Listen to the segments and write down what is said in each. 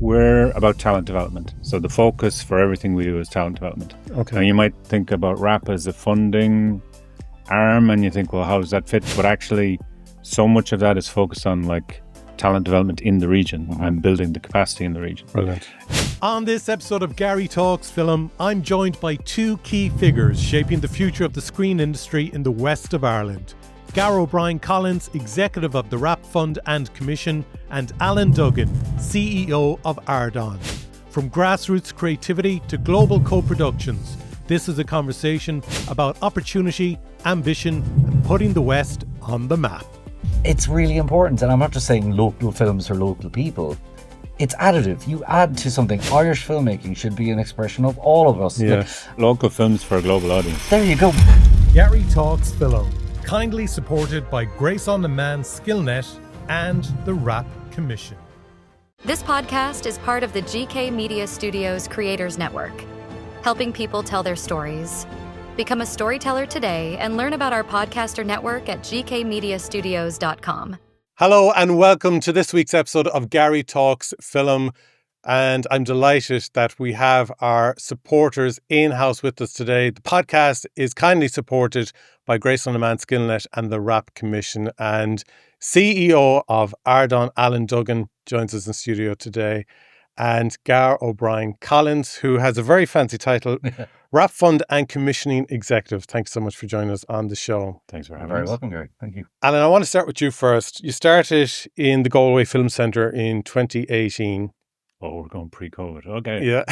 we're about talent development. So the focus for everything we do is talent development. Okay. Now you might think about RAP as a funding arm and you think, well, how does that fit? But actually, so much of that is focused on like talent development in the region and building the capacity in the region. Brilliant. On this episode of Garry Talks Film, I'm joined by two key figures shaping the future of the screen industry in the west of Ireland. Gar O'Brien-Collins, executive of the RAP Fund and Commission, and Alan Duggan, CEO of Ardán. From grassroots creativity to global co-productions, this is a conversation about opportunity, ambition, and putting the West on the map. It's really important, and I'm not just saying local films for local people. It's additive. You add to something. Irish filmmaking should be an expression of all of us. Yes, local films for a global audience. There you go. Garry Talks Film, kindly supported by Grace on Demand SkillNet and the RAP Commission. This podcast is part of the GK Media Studios Creators Network, helping people tell their stories. Become a storyteller today and learn about our podcaster network at gkmediastudios.com. Hello and welcome to this week's episode of Garry Talks Film. And I'm delighted that we have our supporters in-house with us today. The podcast is kindly supported by Grace on Demand SkillNet and the RAP Commission. And CEO of Ardán, Alan Duggan, joins us in studio today. And Gar O'Brien-Collins, who has a very fancy title, RAP Fund and Commissioning Executive. Thanks so much for joining us on the show. Thanks for having us. Very welcome, Gary. Thank you. Alan, I want to start with you first. You started in the Galway Film Centre in 2018. Oh, we're going pre-COVID. Okay. Yeah.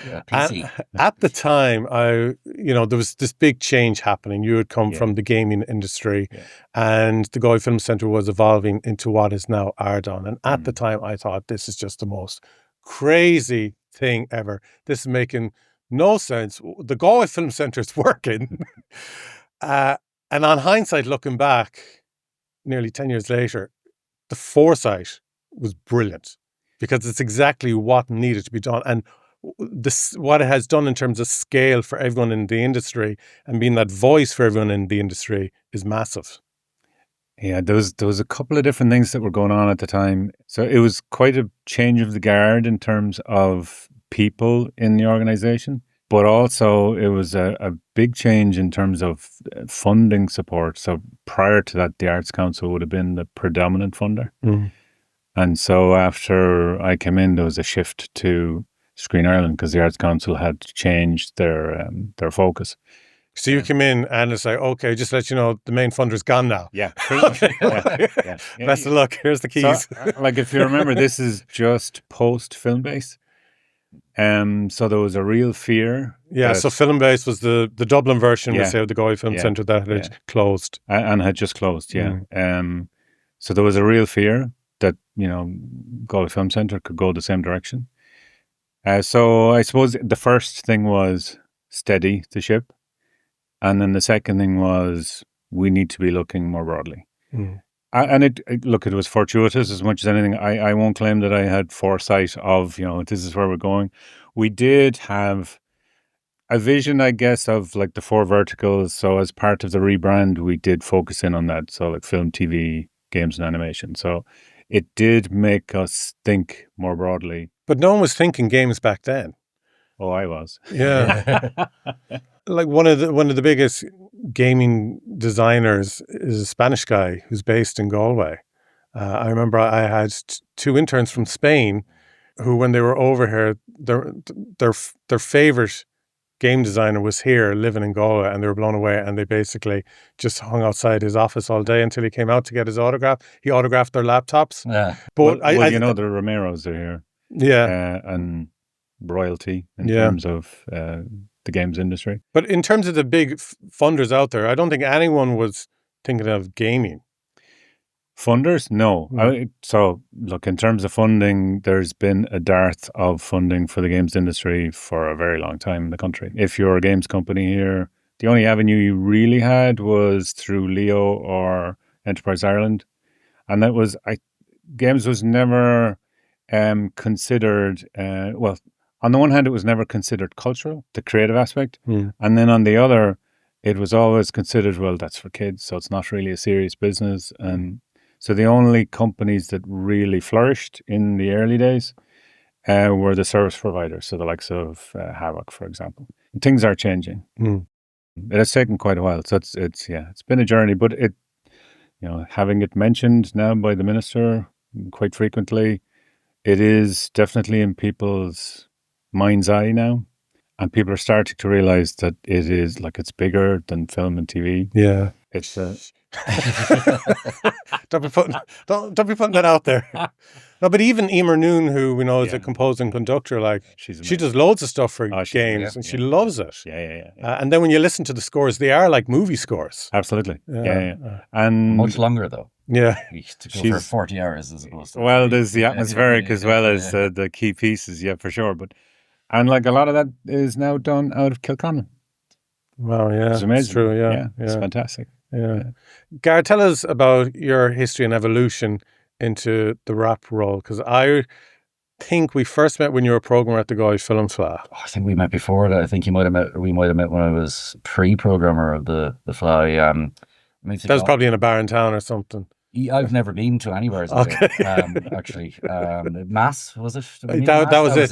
Yeah, PC. And at the time, there was this big change happening. You had come from the gaming industry, and the Galway Film Centre was evolving into what is now Ardán. And at the time, I thought this is just the most crazy thing ever. This is making no sense. The Galway Film Centre is working. And on hindsight, looking back, nearly 10 years later, the foresight was brilliant. Because it's exactly what needed to be done. And what it has done in terms of scale for everyone in the industry and being that voice for everyone in the industry is massive. Yeah, there was a couple of different things that were going on at the time. So it was quite a change of the guard in terms of people in the organisation. But also it was a big change in terms of funding support. So prior to that, the Arts Council would have been the predominant funder. Mm. And so after I came in, there was a shift to Screen Ireland because the Arts Council had changed their focus. So you came in and it's like, okay, just to let you know, the main funder's gone now. Yeah. yeah. Best of luck. Here's the keys. So, like if you remember, this is just post Film Base. So there was a real fear. Yeah, so Film Base was the Dublin version, we say, of the Galway Film Centre that had closed. And had just closed, yeah. So there was a real fear that, Galway Film Centre could go the same direction. So I suppose the first thing was steady the ship. And then the second thing was we need to be looking more broadly. Mm. And it was fortuitous as much as anything. I won't claim that I had foresight of, this is where we're going. We did have a vision, I guess, of like the 4 verticals. So as part of the rebrand, we did focus in on that. So like film, TV, games and animation. So it did make us think more broadly. But no one was thinking games back then. Oh, I was. Yeah. Like one of the biggest gaming designers is a Spanish guy who's based in Galway. I remember I had 2 interns from Spain who, when they were over here, their favorite game designer was here living in Galway, and they were blown away, and they basically just hung outside his office all day until he came out to get his autograph. He autographed their laptops. Yeah. But the Romeros are here. Yeah. And royalty in terms of the games industry. But in terms of the big funders out there, I don't think anyone was thinking of gaming. Funders? No. So, look, in terms of funding, there's been a dearth of funding for the games industry for a very long time in the country. If you're a games company here, the only avenue you really had was through Leo or Enterprise Ireland. And that was, games was never considered, on the one hand, it was never considered cultural, the creative aspect. Mm. And then on the other, it was always considered, well, that's for kids, so it's not really a serious business. And so the only companies that really flourished in the early days were the service providers, so the likes of Havoc, for example. Things are changing. It has taken quite a while, so it's been a journey, but having it mentioned now by the minister quite frequently, it is definitely in people's mind's eye now, and people are starting to realize that it is it's bigger than film and TV. Yeah, it's don't be putting that out there. No, but even Emer Noon, who we know is a composer and conductor, she does loads of stuff for games, and she loves it. Yeah. And then when you listen to the scores, they are like movie scores. Absolutely. Yeah. And much longer though. Yeah, to go for 40 hours as opposed to. Well, there's the atmospheric as well as the key pieces, for sure. But a lot of that is now done out of Kilcommon. Wow, yeah, it's amazing. It's true, yeah. It's fantastic. Yeah. Gar, tell us about your history and evolution into the rap role, because I think we first met when you were a programmer at the Galway Film Centre. I think we met before that. I think we might have met when I was pre-programmer of the Fly. That was probably in a bar in town or something. I've never been to anywhere. Okay. Actually, Mass, was it? That was it.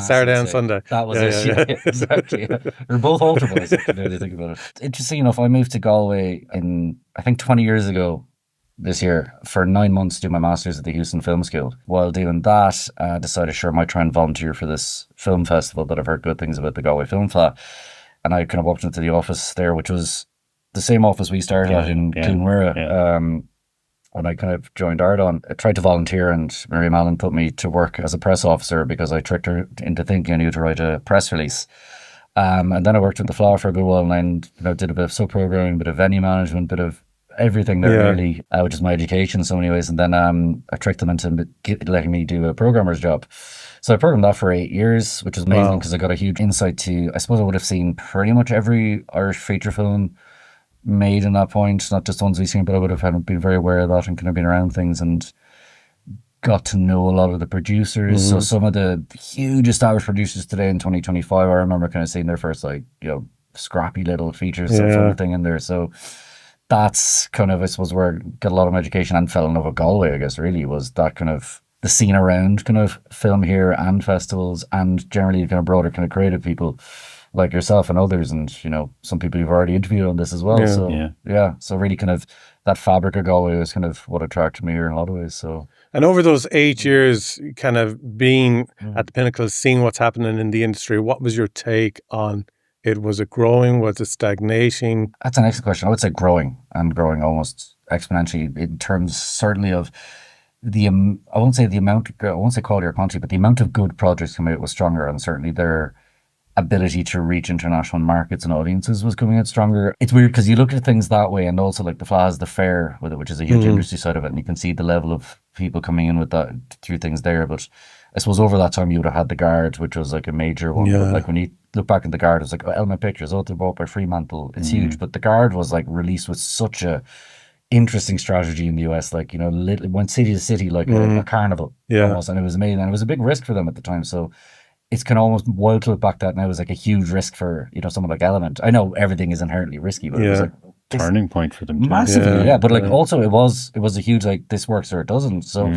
Saturday and Sunday. That was it. Exactly. They're both altar boys. If you really think about it. Interesting enough, I moved to Galway I think 20 years ago this year for 9 months to do my master's at the Houston Film School. While doing that, I decided I might try and volunteer for this film festival that I've heard good things about, the Galway Film Festival. And I kind of walked into the office there, which was the same office we started at in Clonmara. When I kind of joined Ardán, I tried to volunteer, and Miriam Allen put me to work as a press officer because I tricked her into thinking I knew to write a press release. And then I worked with the Flower for a good while, and did a bit of sub-programming, a bit of venue management, bit of everything there really, which is my education in so many ways. And then I tricked them into letting me do a programmer's job. So I programmed that for 8 years, which was amazing because I got a huge insight to, I suppose I would have seen pretty much every Irish feature film made in that point, not just ones we've seen, but I would have been very aware of that and kind of been around things and got to know a lot of the producers. So some of the huge established producers today in 2025, I remember kind of seeing their first scrappy little features sort of thing in there. So that's kind of, I suppose, where I got a lot of my education and fell in love with Galway, I guess, really, was that kind of the scene around kind of film here and festivals and generally kind of broader kind of creative people like yourself and others, and some people you've already interviewed on this as well. So really kind of that fabric of Galway was kind of what attracted me here in a lot of ways. So, and over those 8 years, kind of being at the pinnacle, seeing what's happening in the industry, what was your take on it? Was it growing? Was it stagnating? That's an excellent question. I would say growing almost exponentially in terms certainly of I won't say quality or quantity, but the amount of good projects coming out was stronger, and certainly their ability to reach international markets and audiences was coming out stronger. It's weird because you look at things that way, and also like the FLA has the fair with it, which is a huge industry side of it, and you can see the level of people coming in with that through things there. But I suppose over that time you would have had the Guard, which was like a major one. But like when you look back at the Guard, it was like Element Pictures, they're bought by Fremantle. It's huge, but the Guard was like released with such a interesting strategy in the US, like went city to city like a carnival almost, and it was amazing, and it was a big risk for them at the time. So it's kind of almost wild to look back that now as like a huge risk for someone like Element. I know everything is inherently risky, but it was like turning point for them too. Massively, but like also it was a huge like this works or it doesn't. So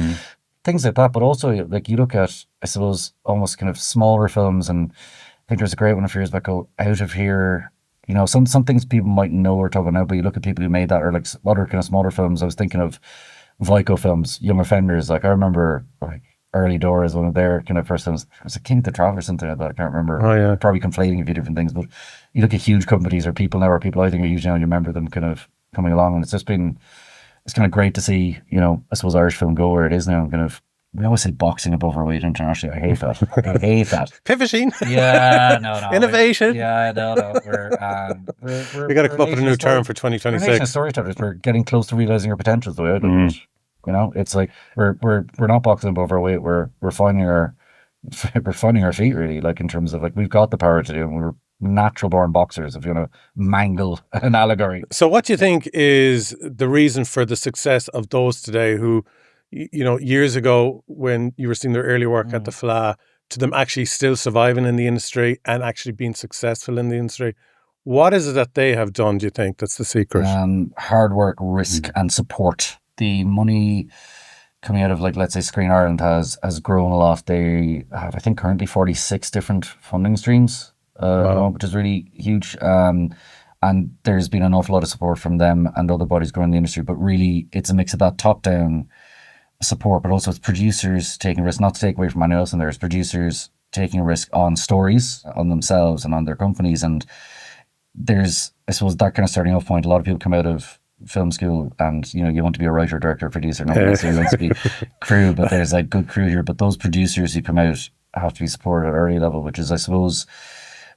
things like that, but also like you look at, I suppose, almost kind of smaller films, and I think there's a great one a few years back called Out of Here. Some things people might know we're talking about, but you look at people who made that, or like other kind of smaller films. I was thinking of Vico films, Young Offenders. Like I remember like Early Door is one of their kind of first films. It was a King of the Travel or something like that. I can't remember. Oh yeah. Probably conflating a few different things, but you look at huge companies or people now, or people I think are huge now, and you remember them kind of coming along, and it's kind of great to see, I suppose Irish film go where it is now. We always say boxing above our weight internationally. I hate that. Pivoting. Yeah, no. Innovation. We got to come up with a new term for 2026. We're nation of storytellers. We're getting close to realizing our potential. The way I look at it. It's like we're not boxing above our weight. We're finding our feet really. Like in terms of like we've got the power to do, and we're natural born boxers. If you want to mangle an allegory. So, what do you think is the reason for the success of those today who, years ago when you were seeing their early work at the FLA, to them actually still surviving in the industry and actually being successful in the industry? What is it that they have done, do you think, that's the secret? Hard work, risk and support. The money coming out of, like, let's say Screen Ireland has grown a lot. They have, I think, currently 46 different funding streams, which is really huge. And there's been an awful lot of support from them and other bodies growing the industry. But really, it's a mix of that top-down support, but also it's producers taking risks, not to take away from anyone else. And there's producers taking a risk on stories, on themselves and on their companies. And there's, I suppose, that kind of starting off point. A lot of people come out of film school and, you know, you want to be a writer, director, producer. No one necessarily wants to be crew, but there's like good crew here. But those producers who come out have to be supported at an early level, which is, I suppose,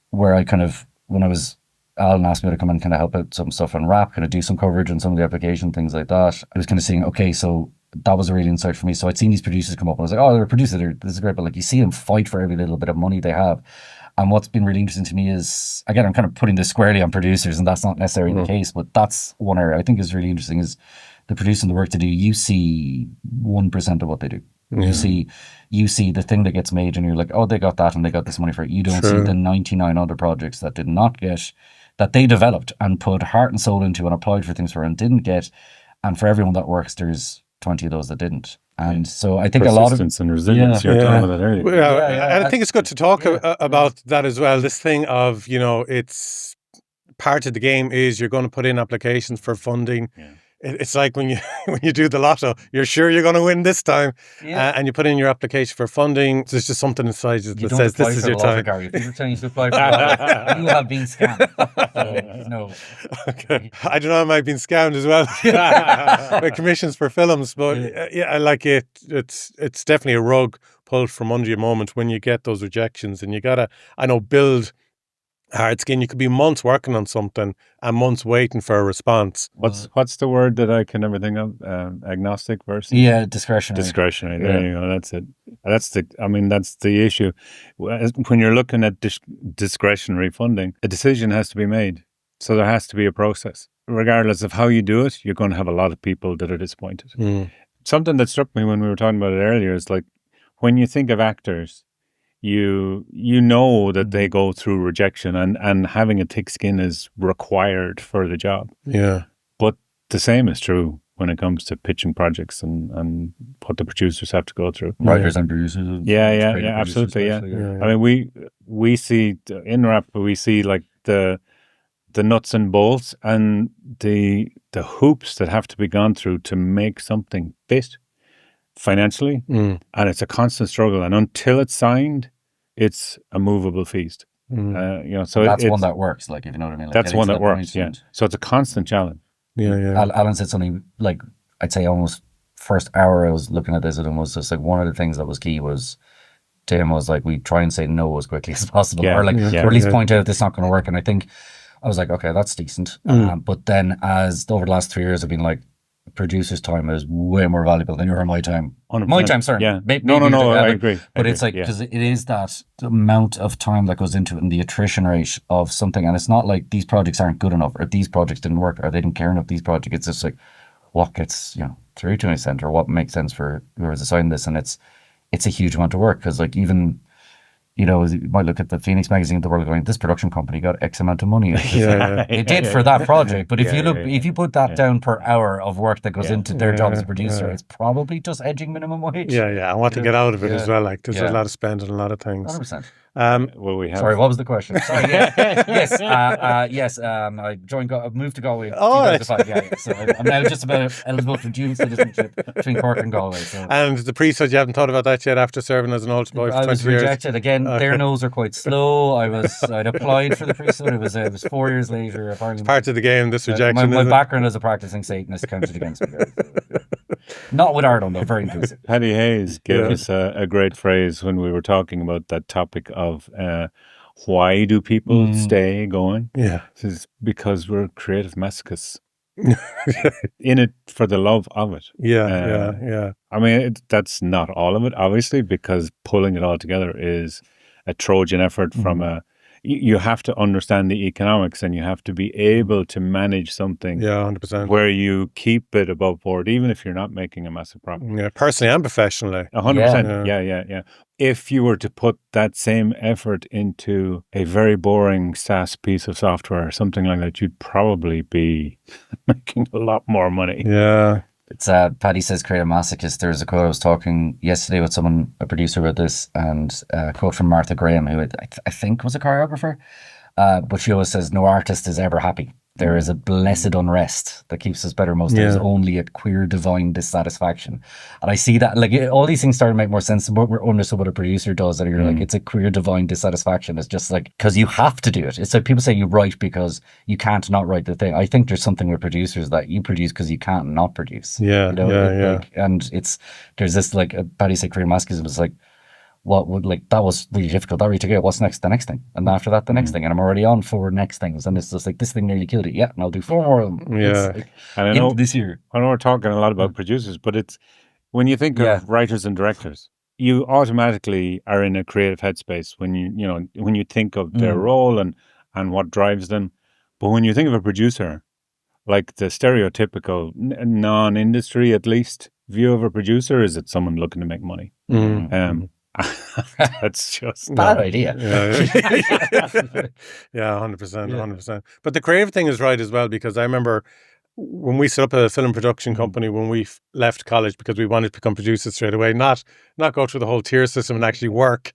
where I kind of, when I was, Alan asked me to come and kind of help out some stuff on rap, kind of do some coverage on some of the application, things like that. I was kind of seeing, okay, so that was a real insight for me. So I'd seen these producers come up and I was like, oh, they're a producer, this is great. But like, you see them fight for every little bit of money they have. And what's been really interesting to me is, again, I'm kind of putting this squarely on producers, and that's not necessarily the case, but that's one area I think is really interesting, is the producing the work to do. You see 1% of what they do. Yeah. You see the thing that gets made and you're like, oh, they got that and they got this money for it. You don't see the 99 other projects that did not get, that they developed and put heart and soul into and applied for things for and didn't get. And for everyone that works, there's 20 of those that didn't. And so I think a lot of persistence and resilience. You're talking about that earlier. And I think it's good to talk about that as well. This thing of, you know, it's part of the game is you're going to put in applications for funding. Yeah. It's like when you do the lotto, you're sure you're going to win this time, and you put in your application for funding. There's just something inside you that says this is your time. Gary. If you're telling you to apply for lottery, you have been scammed. No. Okay. I don't know, I might have been scammed as well by commissions for films, but I like it. It's definitely a rug pulled from under your moment when you get those rejections, and you gotta, I know, build hard skin. You could be months working on something and months waiting for a response. What's the word that I can never think of? Agnostic versus discretionary. Discretionary. There you go. That's it. That's the issue. When you're looking at discretionary funding, a decision has to be made. So there has to be a process. Regardless of how you do it, you're going to have a lot of people that are disappointed. Something that struck me when we were talking about it earlier is, like, when you think of actors, you know that they go through rejection and having a thick skin is required for the job. Yeah. But the same is true when it comes to pitching projects and what the producers have to go through. Writers and producers. Yeah, absolutely. Yeah. I mean, we see in rap, we see like the nuts and bolts and the hoops that have to be gone through to make something fit financially. And it's a constant struggle. And until it's signed, it's a movable feast. So that's one that works. Like, if you know what I mean. Like, that's one that works. Yeah. So it's a constant challenge. Yeah. Alan said something, like, I'd say almost first hour I was looking at this, and it was just like one of the things that was key was to him was like, we try and say no as quickly as possible, or at least point out this is not going to work. And I think I was like, okay, that's decent. But then as over the last 3 years, I've been like, producer's time is way more valuable than your my time. 100%. My time, sorry. Yeah. No, I agree. But it's like, because it is that amount of time that goes into it and the attrition rate of something. And it's not like these projects aren't good enough, or these projects didn't work, or they didn't care enough, these projects. It's just like, what gets, through to a centre, what makes sense for whoever's assigned this. And it's a huge amount of work, because like, even, you might look at the Phoenix magazine of the world going, this production company got X amount of money. It did for that project. But if you put that down per hour of work that goes into their job as a producer, it's probably just edging minimum wage. Yeah. I want to get out of it as well. Like, there's a lot of spend on a lot of things. 100%. Sorry, what was the question? Sorry, yes. I joined. I've moved to Galway. So I'm now just about eligible for dual citizenship between Cork and Galway. So. And the priesthood, you haven't thought about that yet after serving as an altar boy for 20 years? I was rejected again. Their no's are quite slow. I'd applied for the priesthood. It was 4 years later. It's part of the game. This rejection. My background as a practicing Satanist counted against me. Not with Ardán, though. Very inclusive. Paddy Hayes gave us a great phrase when we were talking about that topic of why do people stay going? Yeah. It's because we're creative masochists. In it for the love of it. Yeah. I mean, that's not all of it, obviously, because pulling it all together is a Trojan effort from you have to understand the economics, and you have to be able to manage something 100%. where you keep it above board, even if you're not making a massive profit. Yeah, personally and professionally. 100%. Yeah. If you were to put that same effort into a very boring SaaS piece of software or something like that, you'd probably be making a lot more money. Yeah. It's Paddy says creative masochist. There's a quote I was talking yesterday with someone, a producer, about this, and a quote from Martha Graham, who I think was a choreographer, but she always says, no artist is ever happy. There is a blessed unrest that keeps us better most days. Only a queer divine dissatisfaction. And I see that, like, all these things start to make more sense. But we're understood what a producer does, that you're like, it's a queer divine dissatisfaction. It's just like, because you have to do it. It's like people say you write because you can't not write the thing. I think there's something with producers that you produce because you can't not produce. Yeah, you know? Like, and there's this, like, Paddy said, creative masochism is like, what would, like, that was really difficult. That really took it. What's next? The next thing. And after that, the next thing. And I'm already on 4 next things. And it's just like, this thing nearly killed it. Yeah, and I'll do 4 more of them. Yeah. Like, and I know this year. I know we're talking a lot about producers, but it's when you think of writers and directors, you automatically are in a creative headspace when you think of their role and what drives them. But when you think of a producer, like the stereotypical non-industry, at least, view of a producer is it's someone looking to make money. That's just bad idea. Yeah, 100%. But the creative thing is right as well, because I remember when we set up a film production company when we left college, because we wanted to become producers straight away, not go through the whole tier system and actually work.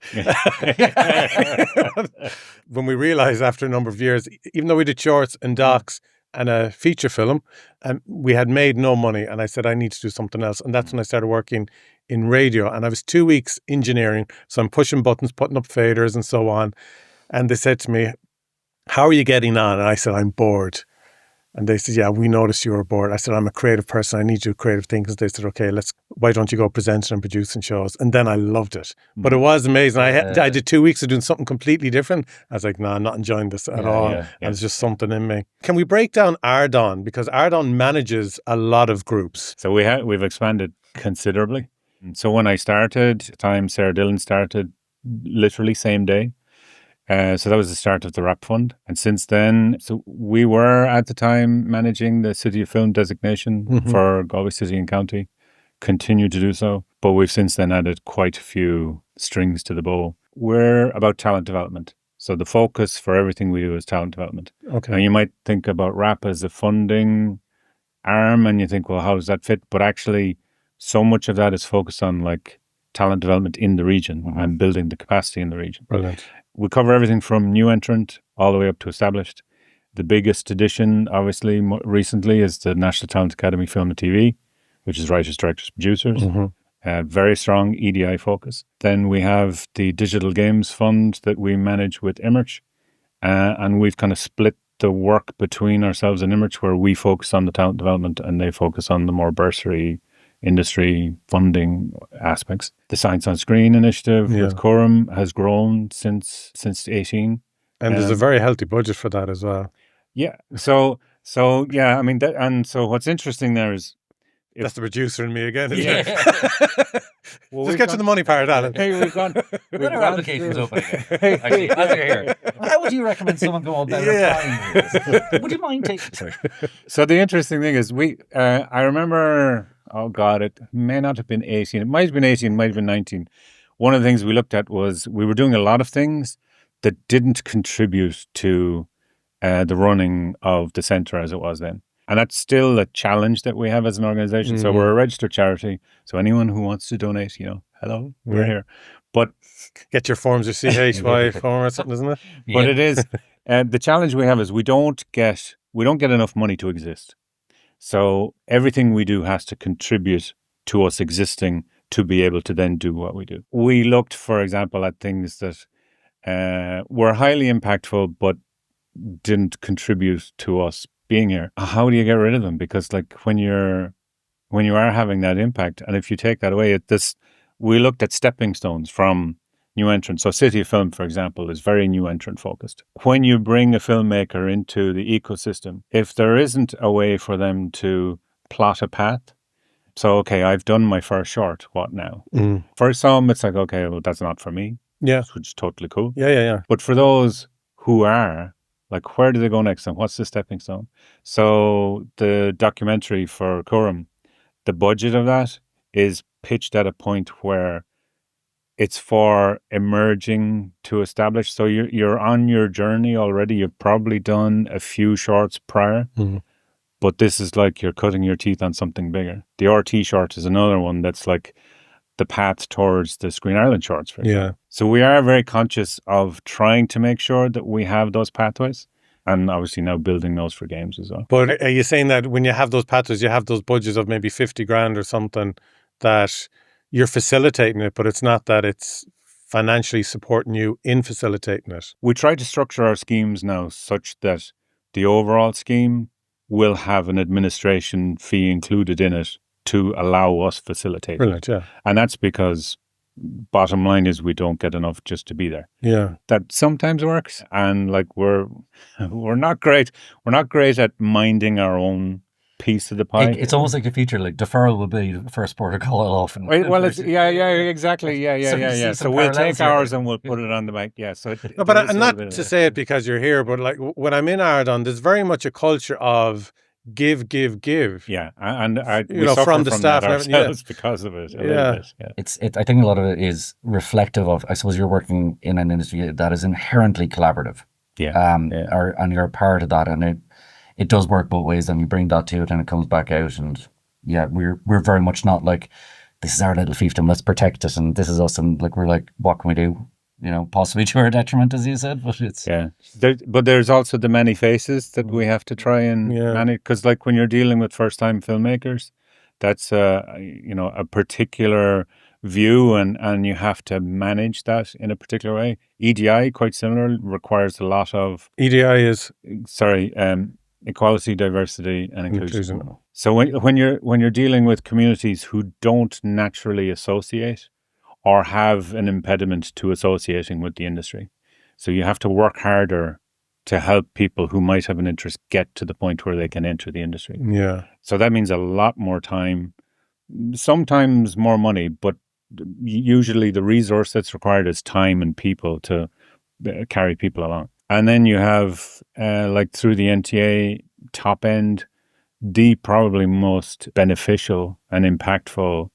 When we realized after a number of years, even though we did shorts and docs and a feature film, and we had made no money, and I said, I need to do something else. And that's when I started working in radio, and I was 2 weeks engineering. So I'm pushing buttons, putting up faders and so on. And they said to me, how are you getting on? And I said, I'm bored. And they said, yeah, we noticed you were bored. I said, I'm a creative person. I need to do creative things. They said, okay, why don't you go presenting and producing shows? And then I loved it. But it was amazing. I did 2 weeks of doing something completely different. I was like, no, I'm not enjoying this at all. And it's just something in me. Can we break down Ardán? Because Ardán manages a lot of groups. So we've expanded considerably. So when I started, Sarah Dillon started literally same day. So that was the start of the RAP Fund. And since then, so we were at the time managing the City of Film designation for Galway City and County, continue to do so. But we've since then added quite a few strings to the bow. We're about talent development. So the focus for everything we do is talent development. Okay. Now you might think about RAP as a funding arm and you think, well, how does that fit? But actually, so much of that is focused on like talent development in the region and building the capacity in the region. Brilliant. We cover everything from new entrant all the way up to established. The biggest addition, obviously, recently is the National Talent Academy Film and TV, which is writers, directors, producers. Very strong EDI focus. Then we have the Digital Games Fund that we manage with Immerch. And we've kind of split the work between ourselves and Immerch, where we focus on the talent development and they focus on the more bursary industry funding aspects. The Science on Screen initiative with Quorum has grown since 18. And there's a very healthy budget for that as well. Yeah. So yeah, I mean, so what's interesting there is... That's the producer in me again, isn't it? Well, just get to the money part, Alan. Hey, we've got our applications open again. Actually, as you're here, how would you recommend someone go on better? Would you mind taking... Sorry. So the interesting thing is I remember... Oh, God, it may not have been 18. It might have been 18, it might have been 19. One of the things we looked at was we were doing a lot of things that didn't contribute to the running of the centre as it was then. And that's still a challenge that we have as an organisation. So we're a registered charity. So anyone who wants to donate, hello, we're here. But get your forms, your CHY form or something, isn't it? But it is. The challenge we have is we don't get enough money to exist. So everything we do has to contribute to us existing to be able to then do what we do. We looked, for example, at things that were highly impactful but didn't contribute to us being here. How do you get rid of them? Because like when you are having that impact, and if you take that away, we looked at stepping stones from new entrants. So City of Film, for example, is very new entrant focused. When you bring a filmmaker into the ecosystem, if there isn't a way for them to plot a path, so, okay, I've done my first short, what now? For some, it's like, okay, well, that's not for me. Yeah. Which is totally cool. Yeah. But for those who are, like, where do they go next and what's the stepping stone? So the documentary for Quorum, the budget of that is pitched at a point where it's for emerging to establish. So you're on your journey already. You've probably done a few shorts prior. but this is like you're cutting your teeth on something bigger. The RT short is another one that's like the path towards the Screen Ireland shorts, for example. So we are very conscious of trying to make sure that we have those pathways, and obviously now building those for games as well. But are you saying that when you have those pathways, you have those budgets of maybe 50 grand or something, that you're facilitating it, but it's not that it's financially supporting you in facilitating it? We try to structure our schemes now such that the overall scheme will have an administration fee included in it to allow us facilitate. Brilliant, yeah. And that's because bottom line is we don't get enough just to be there. Yeah. That sometimes works, and like we're not great. We're not great at minding our own piece of the pie. It's almost like the feature, like deferral would be the first port of call often. Well, it's exactly. So we'll take ours and we'll put it on the bank. Yeah. So but not to say it because you're here, but like when I'm in Ardán, there's very much a culture of give. Yeah, and we know, suffer from the staff that and everything, ourselves because of it. I think a lot of it is reflective of, I suppose, you're working in an industry that is inherently collaborative. And you're a part of that, and it does work both ways, and you bring that to it and it comes back out. And we're very much not like, this is our little fiefdom, let's protect it, and this is us, and like we're like, what can we do? You know, possibly to our detriment, as you said, but it's... But there's also the many faces that we have to try and manage, because like when you're dealing with first-time filmmakers, that's a particular view, and you have to manage that in a particular way. EDI, quite similar, requires a lot of... EDI is... equality, diversity, and inclusion. So when you're dealing with communities who don't naturally associate or have an impediment to associating with the industry, so you have to work harder to help people who might have an interest get to the point where they can enter the industry. Yeah. So that means a lot more time, sometimes more money, but usually the resource that's required is time and people to carry people along. And then you have, like through the NTA top end, the probably most beneficial and impactful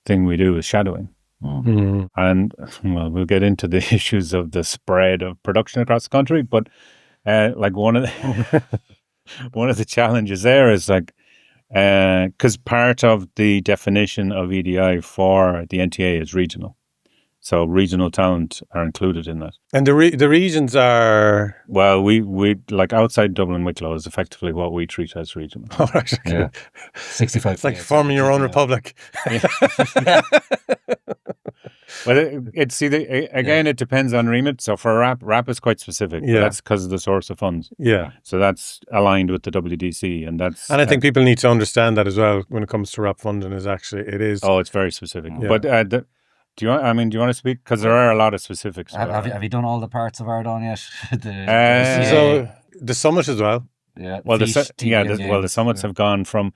thing we do is shadowing. Mm-hmm. And well, we'll get into the issues of the spread of production across the country, but like one of the challenges there is like, because part of the definition of EDI for the NTA is regional. So regional talent are included in that. And the regions are... Well, we like outside Dublin and Wicklow is effectively what we treat as regional. Oh, right, okay. Yeah. 65. It's like forming your own republic. Well, it depends on remit. So for rap is quite specific. But that's because of the source of funds. Yeah. So that's aligned with the WDC, and that's... And I think people need to understand that as well when it comes to rap funding. It's very specific. Yeah. But do you want to speak? Because there are a lot of summits Have you done all the parts of Ardán yet? So the summit as well. Yeah. Well, the summits have gone from...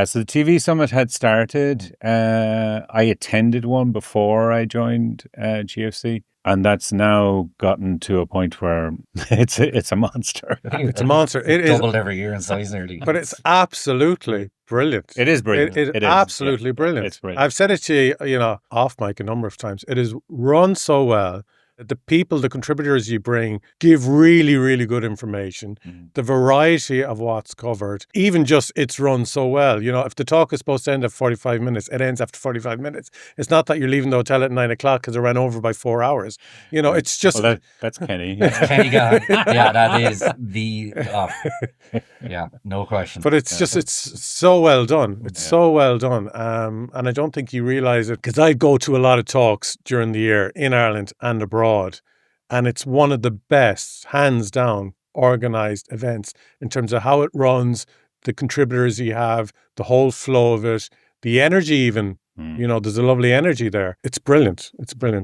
so the TV summit had started. I attended one before I joined GFC, and that's now gotten to a point where it's a monster. It's a monster. It doubled every year in size nearly. But it's absolutely brilliant. It is brilliant. It is absolutely brilliant. It's brilliant. I've said it to you, off mic a number of times. It is run so well. The people, the contributors you bring give really, really good information. The variety of what's covered, even just it's run so well. If the talk is supposed to end at 45 minutes, it ends after 45 minutes. It's not that you're leaving the hotel at 9 o'clock because it ran over by 4 hours. It's just... Well, that's Kenny. Kenny Gahan. Yeah, that is the... yeah, no question. But it's just, it's so well done. It's so well done. And I don't think you realise it, because I go to a lot of talks during the year in Ireland and abroad. And it's one of the best, hands down, organised events in terms of how it runs, the contributors you have, the whole flow of it, the energy even. There's a lovely energy there. It's brilliant.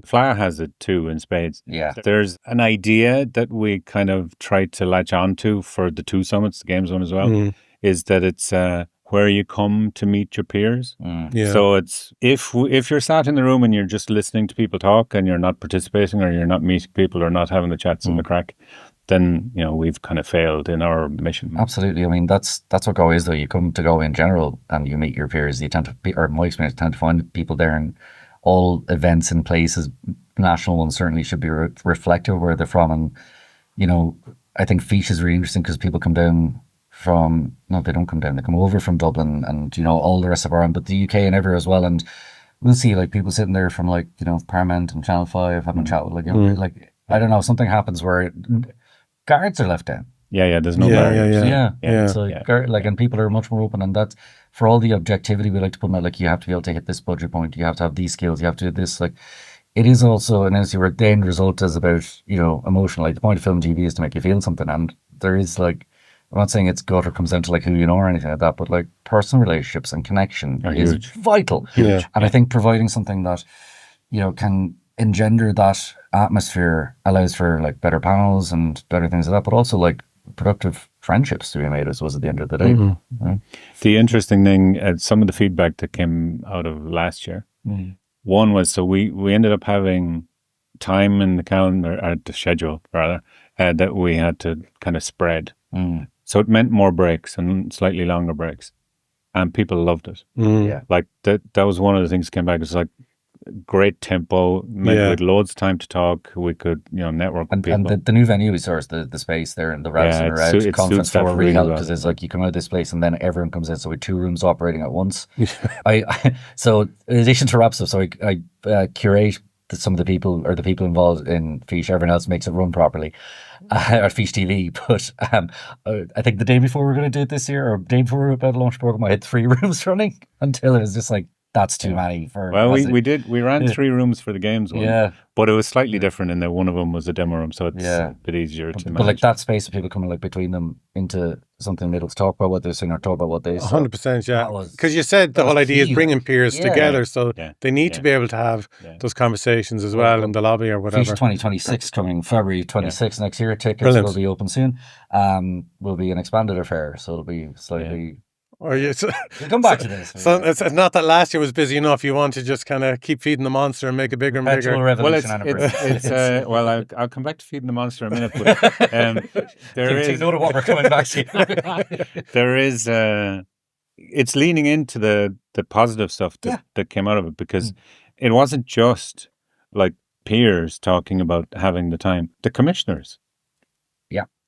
Flyer has it too in spades. Yeah. There's an idea that we kind of tried to latch onto for the two summits, the games one as well, is that it's... where you come to meet your peers. Yeah. So it's if you're sat in the room and you're just listening to people talk and you're not participating or you're not meeting people or not having the chats and the crack, then we've kind of failed in our mission. Absolutely. I mean, that's what Go is, though. You come to Go in general and you meet your peers. You tend to, or in my experience, tend to find people there, and all events and places, national ones certainly, should be reflective of where they're from. And I think Feast is really interesting because people come down from, no, they don't come down, they come over from Dublin and, you know, all the rest of Ireland, but the UK and everywhere as well. And we'll see like people sitting there from like, you know, Paramount and Channel 5 having a chat with like, you know, like, I don't know, something happens where guards are left down. Yeah, there's no barriers. Yeah. So like, and people are much more open, and that's for all the objectivity we like to put in. Like, you have to be able to hit this budget point, you have to have these skills, you have to do this. Like, it is also an NC where the end result is about, you know, emotional. Like, the point of film TV is to make you feel something, and there is like, I'm not saying it's gut or comes down to like who you know or anything like that, but like personal relationships and connection is vital. Yeah. And I think providing something that, you know, can engender that atmosphere allows for like better panels and better things like that, but also like productive friendships to be made, I suppose, at the end of the day. Right? The interesting thing, some of the feedback that came out of last year, one was, so we ended up having time in the calendar, or the schedule rather, that we had to kind of spread. So it meant more breaks and slightly longer breaks, and people loved it. Yeah, like that was one of the things that came back. It's like great tempo, with loads of time to talk. We could, you know, network with people. And the new venue is ours, the space there and the Rouse and Rouse conference floor really helped, because it's like you come out of this place and then everyone comes in, so we have 2 rooms operating at once. I so in addition to rap stuff, so I curate some of the people, or the people involved in Fish. Everyone else makes it run properly at Fish TV. But I think the day before we were going to do it this year, or the day before we were about to launch the program, I had 3 rooms running until it was just like, that's too many for. Well, we ran 3 rooms for the games one, but it was slightly different in that one of them was a demo room, so it's a bit easier to manage. But like that space of people coming like between them into something in the middle to talk about what they're saying or talk about what they 100%, yeah. Because you said the whole idea is bringing peers together, so they need to be able to have those conversations as well in the lobby or whatever. Fish 2026 coming February 26th next year. Tickets will be open soon. Will be an expanded affair, so it'll be slightly. Or we'll come back to this. So it's not that last year was busy enough. You want to just kind of keep feeding the monster and make it bigger and bigger. Well, I'll come back to feeding the monster in a minute. But there is. Take note of what we're coming back to. There is. It's leaning into the positive stuff that came out of it, because it wasn't just like peers talking about having the time. The commissioners,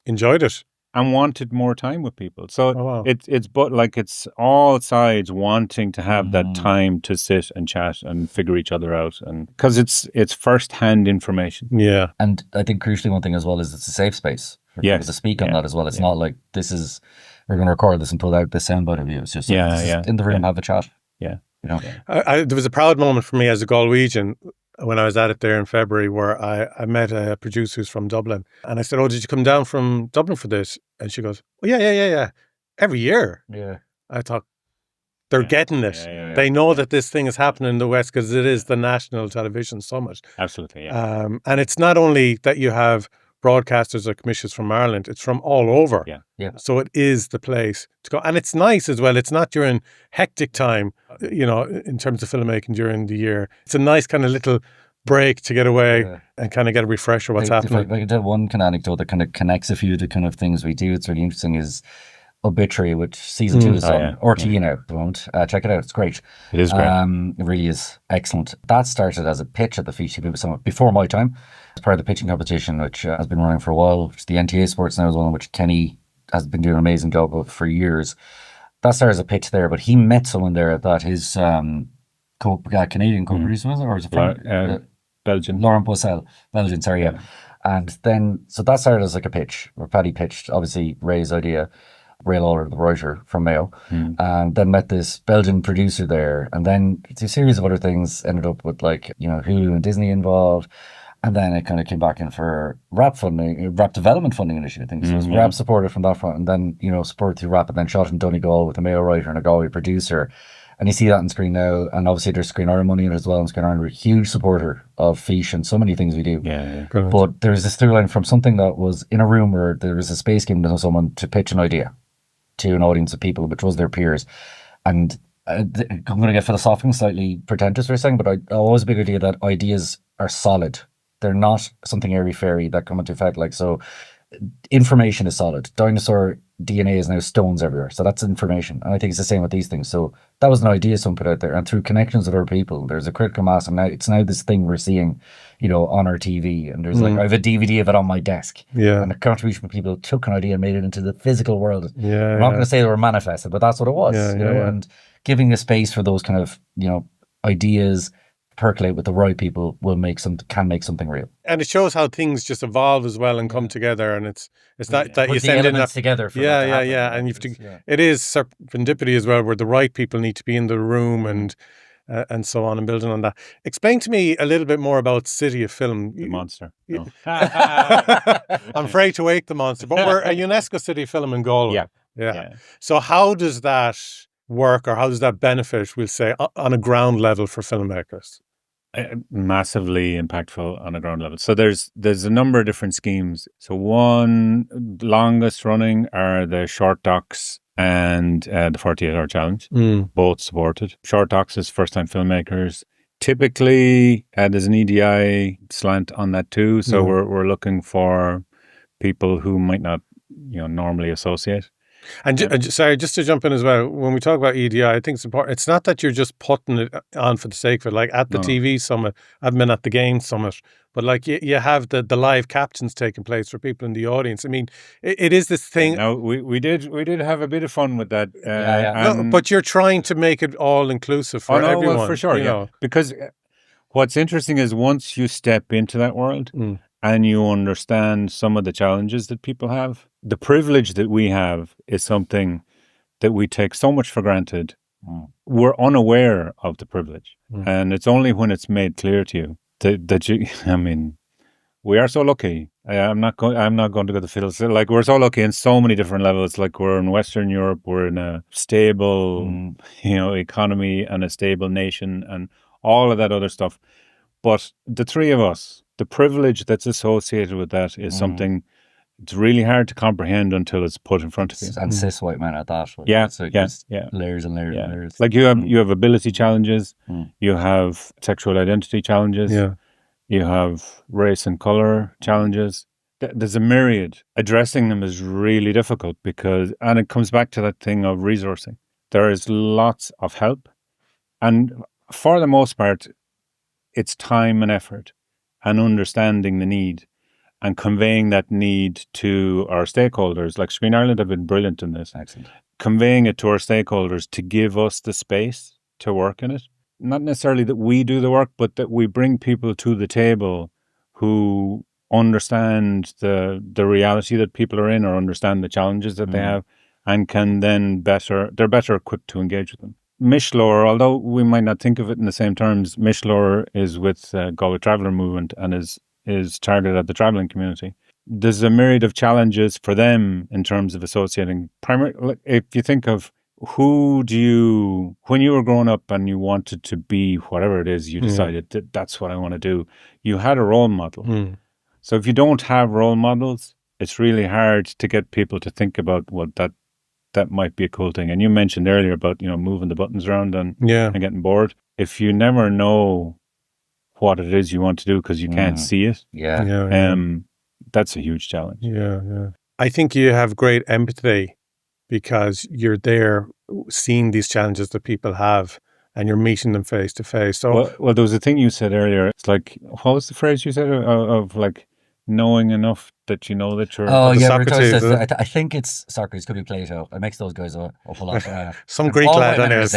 enjoyed it. And wanted more time with people. So it's all sides wanting to have that time to sit and chat and figure each other out, and because it's first-hand information. Yeah. And I think crucially one thing as well is it's a safe space for people to speak on that as well. It's not like we're going to record this and pull out this soundbite of you. It's just in the room, have a chat. Yeah. You know? There was a proud moment for me as a Galwegian when I was at it there in February, where I met a producer who's from Dublin, and I said, "Oh, did you come down from Dublin for this?" And she goes, "Oh, yeah. Every year." Yeah. I thought, they're getting it. They know that this thing is happening in the West, because it is the national television summit. Absolutely, and it's not only that you have broadcasters or commissioners from Ireland, it's from all over. Yeah. So it is the place to go. And it's nice as well. It's not during hectic time, you know, in terms of filmmaking during the year. It's a nice kind of little break to get away and kind of get a refresher what's happening. If I could tell one kind of anecdote that kind of connects a few of the kind of things we do, it's really interesting, is Obituary, which season 2 is on RTE now at the moment. Check it out, it's great. It is great. It really is excellent. That started as a pitch at the Fish TV Summit before my time. It's part of the pitching competition, which has been running for a while, which is the NTA Sports now as well, which Kenny has been doing an amazing job of for years. That started as a pitch there, but he met someone there that his Canadian co-producer was, or was it from Belgian? Laurent Boissel, Belgian, sorry, yeah. And then, so that started as like a pitch, where Paddy pitched, obviously, Ray's idea. Ray Lawler, the writer from Mayo, and then met this Belgian producer there, and then it's a series of other things ended up with, like, you know, Hulu and Disney involved, and then it kind of came back in for rap funding, rap development funding initially, I think. So it was rap supported from that front, and then, you know, supported through rap, and then shot in Donegal with a Mayo writer and a Galway producer, and you see that on screen now, and obviously there's Screen Iron money in it as well, and Screen Iron, we're a huge supporter of Fish and so many things we do. Yeah. But there's this through line from something that was in a room where there was a space given to someone to pitch an idea to an audience of people, which was their peers. And I'm going to get philosophical and slightly pretentious for a second, but I always a big idea that ideas are solid. They're not something airy-fairy that come into effect. Like, so information is solid. Dinosaur DNA is now stones everywhere. So that's information. And I think it's the same with these things. So that was an idea someone put out there. And through connections with other people, there's a critical mass. And now it's now this thing we're seeing, you know, on our TV. And there's like, I have a DVD of it on my desk. Yeah. And the contribution from people took an idea and made it into the physical world. Yeah. I'm not going to say they were manifested, but that's what it was. Yeah, you know? And giving a space for those kind of, you know, ideas percolate with the right people can make something real. And it shows how things just evolve as well and come together, and it's not that Put you the send in elements together for and you've to, it is serendipity as well, where the right people need to be in the room and so on, and building on that. Explain to me a little bit more about City of Film. The monster. No. I'm afraid to wake the monster, but we're a UNESCO City of Film in Galway. Yeah. So how does that work, or how does that benefit, we'll say, on a ground level for filmmakers? Massively impactful on a ground level. So there's a number of different schemes. So one longest running are the short docs and the 48-hour challenge, both supported. Short docs is first-time filmmakers. Typically, there's an EDI slant on that too. So we're looking for people who might not, you know, normally associate. And sorry, just to jump in as well, when we talk about EDI, I think it's important. It's not that you're just putting it on for the sake of it. Like at the TV summit, I've been at the Game Summit, but like you have the live captions taking place for people in the audience. I mean, it is this thing. No, we did have a bit of fun with that. No, but you're trying to make it all inclusive for everyone. Well, for sure, know. Because what's interesting is once you step into that world and you understand some of the challenges that people have, the privilege that we have is something that we take so much for granted. We're unaware of the privilege. And it's only when it's made clear to you that you, I mean, we are so lucky. I'm not going to go to fiddle. Like, we're so lucky in so many different levels. Like, we're in Western Europe, we're in a stable, you know, economy and a stable nation and all of that other stuff. But the three of us, the privilege that's associated with that is something it's really hard to comprehend until it's put in front of you. And cis white men at that. So layers and layers and layers. Like you have ability challenges, you have sexual identity challenges, you have race and colour challenges. There's a myriad. Addressing them is really difficult and it comes back to that thing of resourcing. There is lots of help, and for the most part, it's time and effort and understanding the need and conveying that need to our stakeholders. Like Screen Ireland have been brilliant in this. Excellent. Conveying it to our stakeholders to give us the space to work in it. Not necessarily that we do the work, but that we bring people to the table who understand the reality that people are in, or understand the challenges that they have, and can then they're better equipped to engage with them. Mishlore, although we might not think of it in the same terms, Mishlore is with Galway Traveller Movement and is targeted at the travelling community. There's a myriad of challenges for them in terms of associating. If you think of when you were growing up and you wanted to be whatever it is, you decided that that's what I want to do, you had a role model. So if you don't have role models, it's really hard to get people to think about that might be a cool thing. And you mentioned earlier about, you know, moving the buttons around and getting bored. If you never know what it is you want to do because you can't see it, that's a huge challenge. I think you have great empathy because you're there seeing these challenges that people have and you're meeting them face to face. So well, there was a thing you said earlier. It's like, what was the phrase you said of like knowing enough that you know that you're... Socrates, I think it's Socrates, could be Plato. It makes those guys up a lot. Some Greek lad, anyways.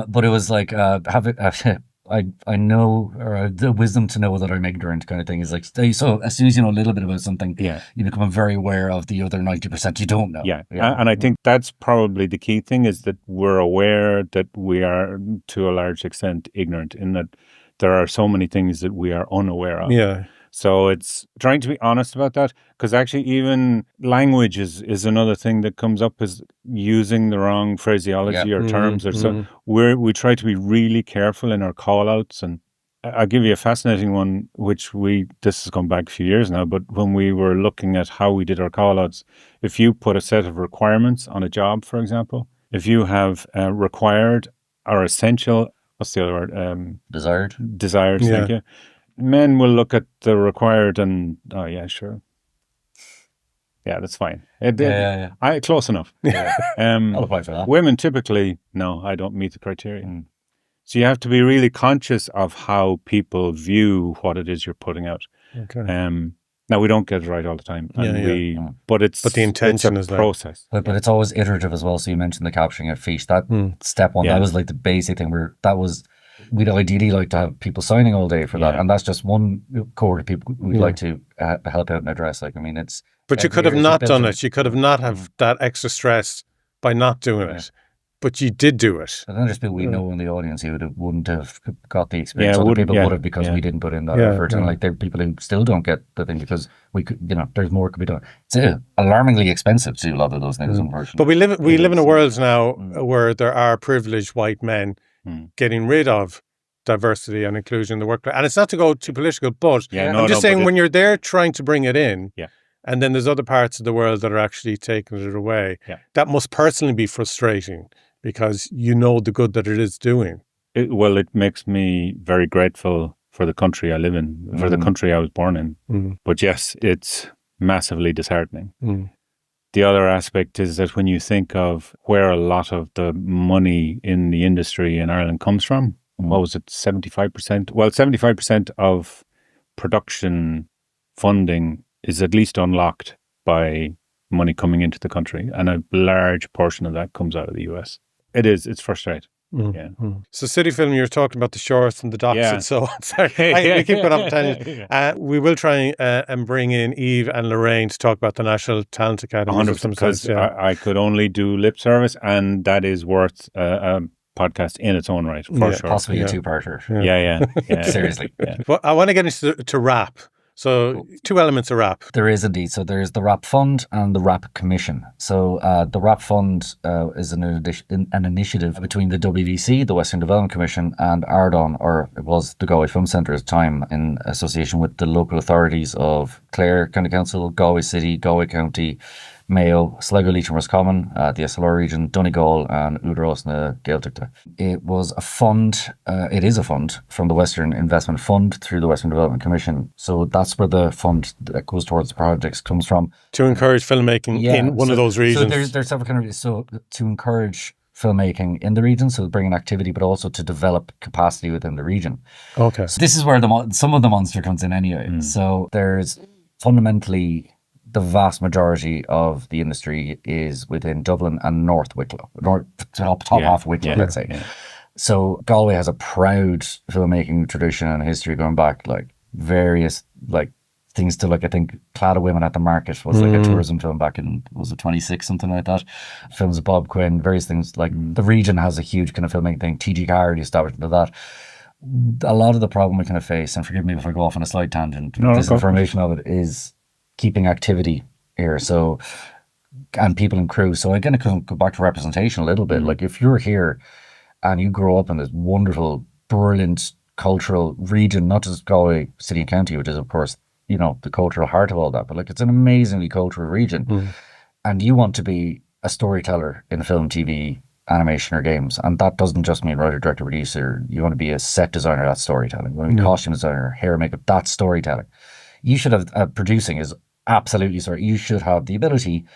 But it was like, I know, or the wisdom to know that I'm ignorant kind of thing is like, so as soon as you know a little bit about something, you become very aware of the other 90% you don't know. And I think that's probably the key thing, is that we're aware that we are to a large extent ignorant, in that there are so many things that we are unaware of. So it's trying to be honest about that, because actually even language is another thing that comes up, is using the wrong phraseology or terms. So we try to be really careful in our call-outs. And I'll give you a fascinating one, this has gone back a few years now, but when we were looking at how we did our call-outs, if you put a set of requirements on a job, for example, if you have required or essential, what's the other word? Desired, thank you. Men will look at the required and, oh yeah, sure. Yeah, that's fine. Close enough. Yeah. Um, I'll apply for that. women typically, no, I don't meet the criteria. So you have to be really conscious of how people view what it is you're putting out. Okay. Now we don't get it right all the time, and but the intention it's a is process. But it's always iterative as well. So you mentioned the capturing at feet. That step one, that was like the basic thing. We'd ideally like to have people signing all day for that, and that's just one cohort of people we'd like to help out and address. Like, I mean, it's. But you could have not done it. You could have not have that extra stress by not doing it. But you did do it. And then there's people we know in the audience who wouldn't have got the experience. Other people would have because we didn't put in that effort. And like there are people who still don't get the thing because we could, there's more could be done. It's alarmingly expensive to do a lot of those things, unfortunately. But we live in a world now where there are privileged white men getting rid of diversity and inclusion in the workplace. And it's not to go too political, but I'm just saying when you're there trying to bring it in, and then there's other parts of the world that are actually taking it away, that must personally be frustrating. Because you know the good that it is doing. It makes me very grateful for the country I live in, for the country I was born in. But yes, it's massively disheartening. The other aspect is that when you think of where a lot of the money in the industry in Ireland comes from, what was it, 75%? Well, 75% of production funding is at least unlocked by money coming into the country. And a large portion of that comes out of the US. It's frustrating. So City Film, you're talking about the shorts and the docs and so on. Sorry, we keep going off tangent. We will try and bring in Eve and Lorraine to talk about the National Talent Academy. 100%, because I could only do lip service, and that is worth a podcast in its own right, for sure. Possibly a two-parter. Yeah. Seriously. Well, I want to get into rap. So two elements of RAP. There is indeed. So there's the RAP Fund and the RAP Commission. So the RAP Fund is an initiative between the WDC, the Western Development Commission, and Ardán, or it was the Galway Film Centre at the time, in association with the local authorities of Clare County Council, Galway City, Galway County, Mayo, Sligo, Leitrim, Roscommon, the SLR region, Donegal, and Údarás na Gaeltachta. It was a fund, it is a fund from the Western Investment Fund through the Western Development Commission. So that's where the fund that goes towards the projects comes from. To encourage filmmaking in one of those regions. So there's several countries. So to encourage filmmaking in the region, so bringing activity, but also to develop capacity within the region. Okay. So this is where some of the monster comes in anyway. So there's fundamentally the vast majority of the industry is within Dublin and North Wicklow, top half of Wicklow, let's say. Yeah. So Galway has a proud filmmaking tradition and history going back like various like things to like, I think Clad of Women at the Market was like a tourism film back in, was it 26, something like that? Films of Bob Quinn, various things like the region has a huge kind of filmmaking thing. TG Carr, the establishment of that. A lot of the problem we kind of face, and forgive me if I go off on a slight tangent, disinformation of it is keeping activity here, so, and people and crew. So again, it can go back to representation a little bit. Like if you're here and you grow up in this wonderful, brilliant cultural region, not just Galway City and County, which is of course, the cultural heart of all that, but like it's an amazingly cultural region, and you want to be a storyteller in film, TV, animation, or games, and that doesn't just mean writer, director, producer. You want to be a set designer, that's storytelling. You want to be costume designer, hair, makeup, that's storytelling. You should have producing is absolutely sorry. You should have the ability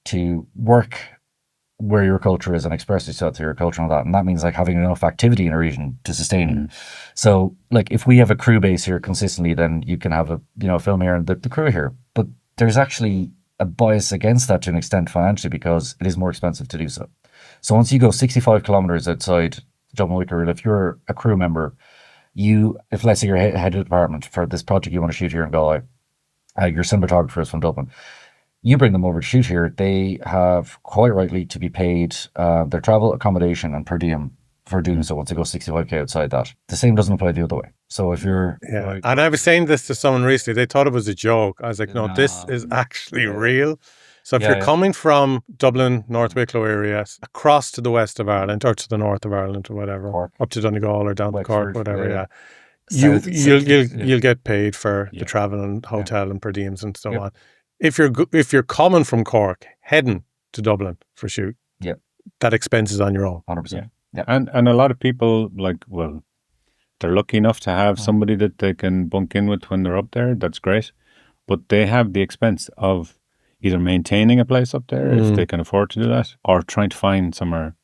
to work where your culture is and express yourself through your culture and all that. And that means like having enough activity in a region to sustain it. So like if we have a crew base here consistently, then you can have a film here and the crew here. But there's actually a bias against that to an extent financially because it is more expensive to do so. So once you go 65 kilometers outside Dublin Wicklow, if you're a crew member, if let's say you're head of department for this project you want to shoot here in Galway, your cinematographers from Dublin, you bring them over to shoot here, they have quite rightly to be paid their travel, accommodation and per diem for doing so once they go 65k outside that. The same doesn't apply the other way. So if you're... Yeah. And I was saying this to someone recently, they thought it was a joke. I was like, no, this is actually real. So if you're coming from Dublin, North Wicklow area, across to the west of Ireland or to the north of Ireland or whatever, Cork, up to Donegal or down to Cork, whatever, you'll get paid for the travel and hotel and per diems and so on. If you're coming from Cork, heading to Dublin for shoot, that expense is on your own. 100%. Yeah. And a lot of people they're lucky enough to have somebody that they can bunk in with when they're up there. That's great. But they have the expense of, either maintaining a place up there if they can afford to do that, or trying to find somewhere.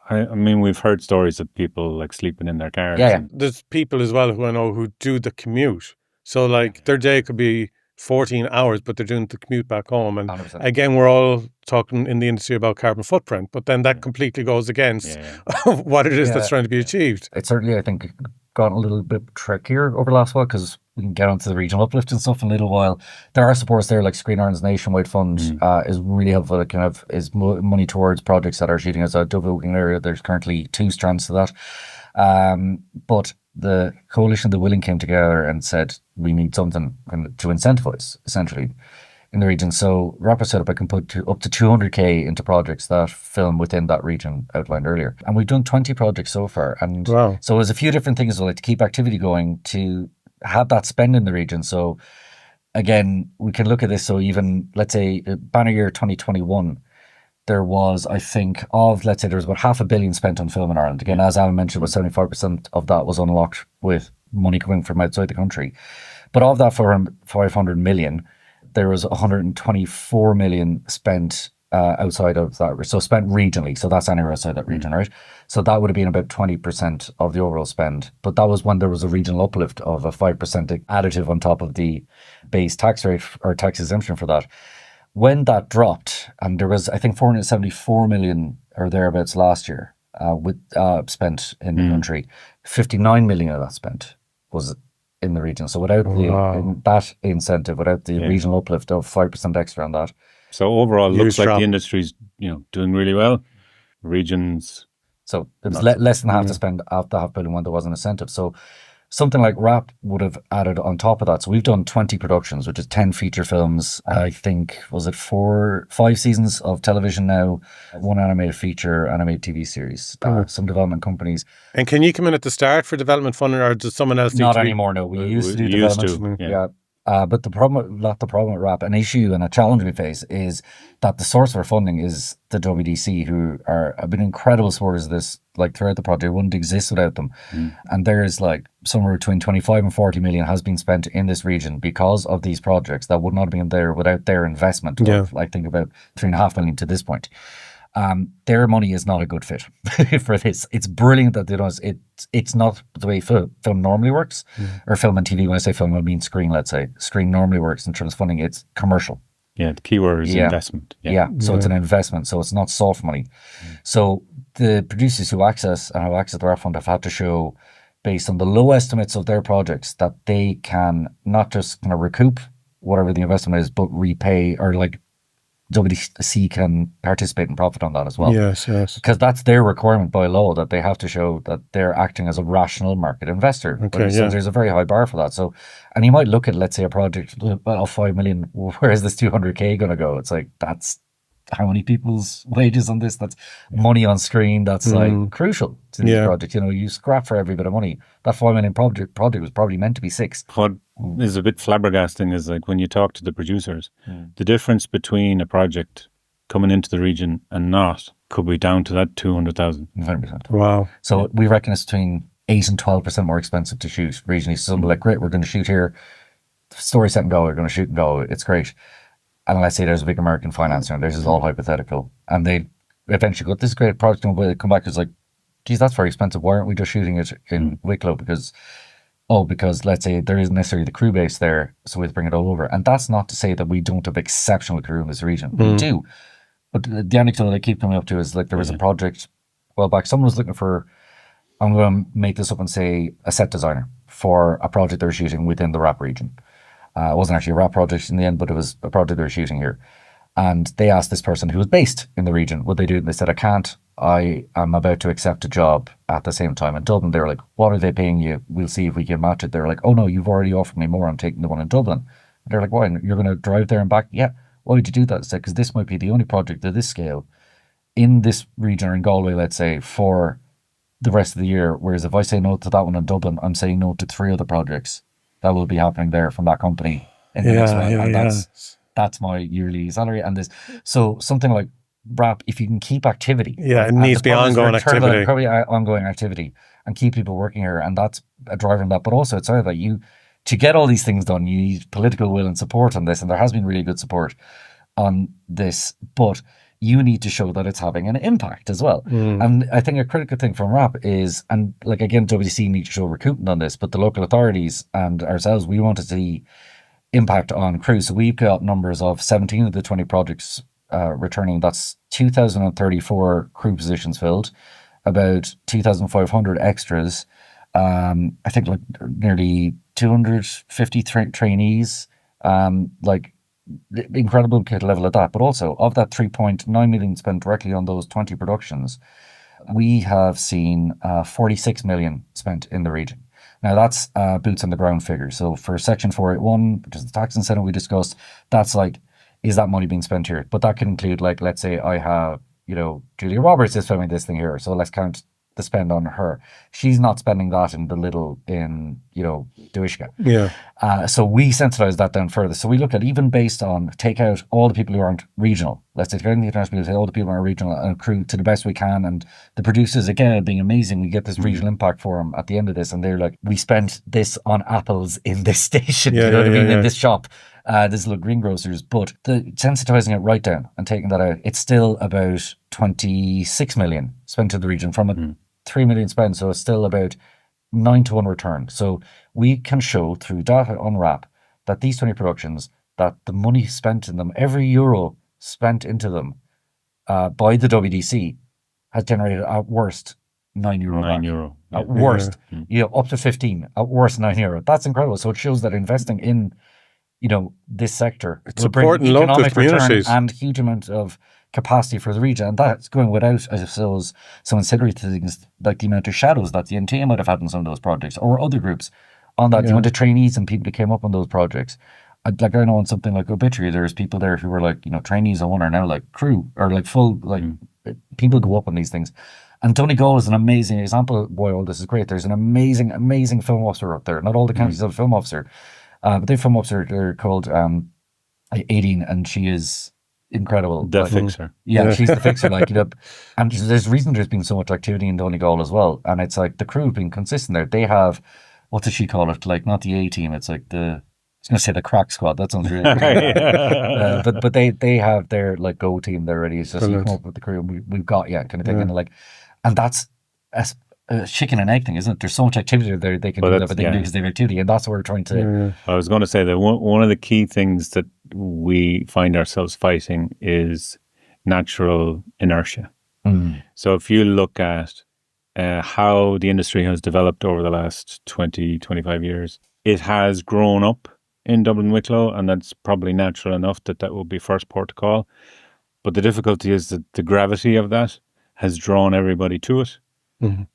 I mean, we've heard stories of people like sleeping in their cars. Yeah. There's people as well who I know who do the commute. So like their day could be 14 hours, but they're doing the commute back home. And 100%. again, we're all talking in the industry about carbon footprint, but then that completely goes against what it is that's trying to be achieved. It's certainly, I think, gotten a little bit trickier over the last while, because we can get onto the regional uplift and stuff in a little while. There are supports there, like Screen Ireland's Nationwide Fund is really helpful. It kind of is money towards projects that are shooting as a Dublin Wicklow area. There's currently 2 strands to that. But the coalition, the Willing, came together and said, we need something to incentivize, essentially, in the region. So Rapper said, I can put up to 200k into projects that film within that region outlined earlier. And we've done 20 projects so far. And so there's a few different things, like to keep activity going, to have that spend in the region. So again, we can look at this. So even, let's say, banner year 2021, there was, I think, let's say there was about $500 million spent on film in Ireland. Again, as Alan mentioned, about 75% of that was unlocked with money coming from outside the country. But of that 500 million, there was 124 million spent outside of that. So spent regionally. So that's anywhere outside that region, right? So that would have been about 20% of the overall spend. But that was when there was a regional uplift of a 5% additive on top of the base tax rate or tax exemption for that. When that dropped, and there was, I think, 474 million or thereabouts last year spent in the country, 59 million of that spent was in the region. So without that incentive, without the regional uplift of 5% extra on that. So overall, it looks like the industry's doing really well. Regions. So it was less than half to spend after $500 million when there was an incentive. So something like RAP would have added on top of that. So we've done 20 productions, which is 10 feature films. I think, was it 5 seasons of television now, 1 animated feature, animated TV series, some development companies. And can you come in at the start for development funding, or does someone else Not anymore, no. We used to do development. But the problem with RAP, an issue and a challenge we face, is that the source of our funding is the WDC, who have been incredible supporters of this, like throughout the project. It wouldn't exist without them. And there's like somewhere between 25 and 40 million has been spent in this region because of these projects that would not have been there without their investment of, I think, about 3.5 million to this point. Their money is not a good fit for this. It's brilliant that they don't. It's not the way film normally works, or film and TV. When I say film, I mean screen. Let's say screen normally works in terms of funding. It's commercial. Yeah, the key word is investment. So it's an investment. So it's not soft money. So the producers who access the RAP fund have had to show, based on the low estimates of their projects, that they can not just kind of recoup whatever the investment is, but repay, or like WDC can participate and profit on that as well. Yes. Because that's their requirement by law, that they have to show that they're acting as a rational market investor. So there's a very high bar for that. So, and you might look at, let's say, a project of 5 million, where is this 200k going to go? It's like, that's how many people's wages on this? That's money on screen. That's like crucial to this project. You scrap for every bit of money. That 5 million project was probably meant to be 6. What is a bit flabbergasting is, like, when you talk to the producers, the difference between a project coming into the region and not could be down to that 200,000. 100%. Wow. So we reckon it's between 8 and 12% more expensive to shoot regionally. So something like, great, we're going to shoot here. Story set in Galway, we're going to shoot in Galway. It's great. And let's say there's a big American financier, and this is all hypothetical. And they eventually go, this is a great project. And they come back, it's like, geez, that's very expensive. Why aren't we just shooting it in Wicklow? Because let's say there isn't necessarily the crew base there, so we have to bring it all over. And that's not to say that we don't have exceptional crew in this region. We do. But the anecdote I keep coming up to is, like, there was a project a while back. Someone was looking for, I'm going to make this up and say, a set designer for a project they were shooting within the RAP region. It wasn't actually a RAP project in the end, but it was a project they were shooting here. And they asked this person who was based in the region, would they do it? And they said, I can't. I am about to accept a job at the same time in Dublin. They were like, what are they paying you? We'll see if we can match it. They're like, oh no, you've already offered me more. I'm taking the one in Dublin. And they're like, why? You're going to drive there and back? Yeah. Why would you do that? I said, because this might be the only project of this scale in this region, or in Galway, let's say, for the rest of the year. Whereas if I say no to that one in Dublin, I'm saying no to 3 other projects that will be happening there from that company in the next one. And that's my yearly salary. And this, so something like RAP, if you can keep activity. Yeah, it needs to be ongoing activity. Probably ongoing activity, and keep people working here. And that's a driver in that. But also, it's either that to get all these things done, you need political will and support on this. And there has been really good support. on this, but you need to show that it's having an impact as well. And I think a critical thing from RAP is, and like again, WC need to show recruitment on this, but the local authorities and ourselves, we want to see impact on crews. So we've got numbers of 17 of the 20 projects returning. That's 2,034 crew positions filled, about 2,500 extras. I think like nearly 250 trainees, like incredible level of that. But also of that 3.9 million spent directly on those 20 productions, we have seen 46 million spent in the region. Now that's boots on the ground figure. So for Section 481, which is the tax incentive we discussed, that's like, is that money being spent here? But that can include, like, let's say I have, Julia Roberts is filming this thing here, so let's count the spend on her. She's not spending that in the little in, Duishka. Yeah. So we sensitize that down further. So we look at, even based on, take out all the people who aren't regional. Let's take out the international people, all the people who are regional and accrue to the best we can. And the producers, again, being amazing, we get this regional impact for them at the end of this. And they're like, we spent this on apples in this station, in this shop. This little greengrocers, but the sensitizing it right down and taking that out, it's still about 26 million spent to the region from a 3 million spent. So it's still about 9 to 1 return. So we can show through data on RAP that these 20 productions, that the money spent in them, every euro spent into them by the WDC has generated at worst €9. €9. At worst, up to 15, at worst €9. That's incredible. So it shows that investing in this sector it's will bring important local economic return communities and huge amount of capacity for the region. And that's going without, I suppose, some ancillary things like the amount of shadows that the NTA might have had in some of those projects, or other groups on that. The amount of trainees and people who came up on those projects. Like I know on something like Obituary, there's people there who were like, trainees on one are now like crew or like full, like people go up on these things. And Donegal is an amazing example. Boy, all this is great. There's an amazing, amazing film officer up there. Not all the counties have a film officer. But they film officer, they're called Aideen, and she is incredible. The fixer. Yeah, she's the fixer. And there's a reason there's been so much activity in Donegal as well. And it's like the crew have been consistent there. They have, what does she call it? Like, not the A team, it's like I was going to say the crack squad. That sounds really good. But they have their like go team there already. It's just you come up with the crew and we've got, kind of thing. And that's a chicken and egg thing, isn't it? There's so much activity there they can do that, but they can do because they have activity, and that's what we're trying to. I was going to say that one of the key things that we find ourselves fighting is natural inertia. So if you look at how the industry has developed over the last 20, 25 years, it has grown up in Dublin and Wicklow, and that's probably natural enough that will be first port to call. But the difficulty is that the gravity of that has drawn everybody to it.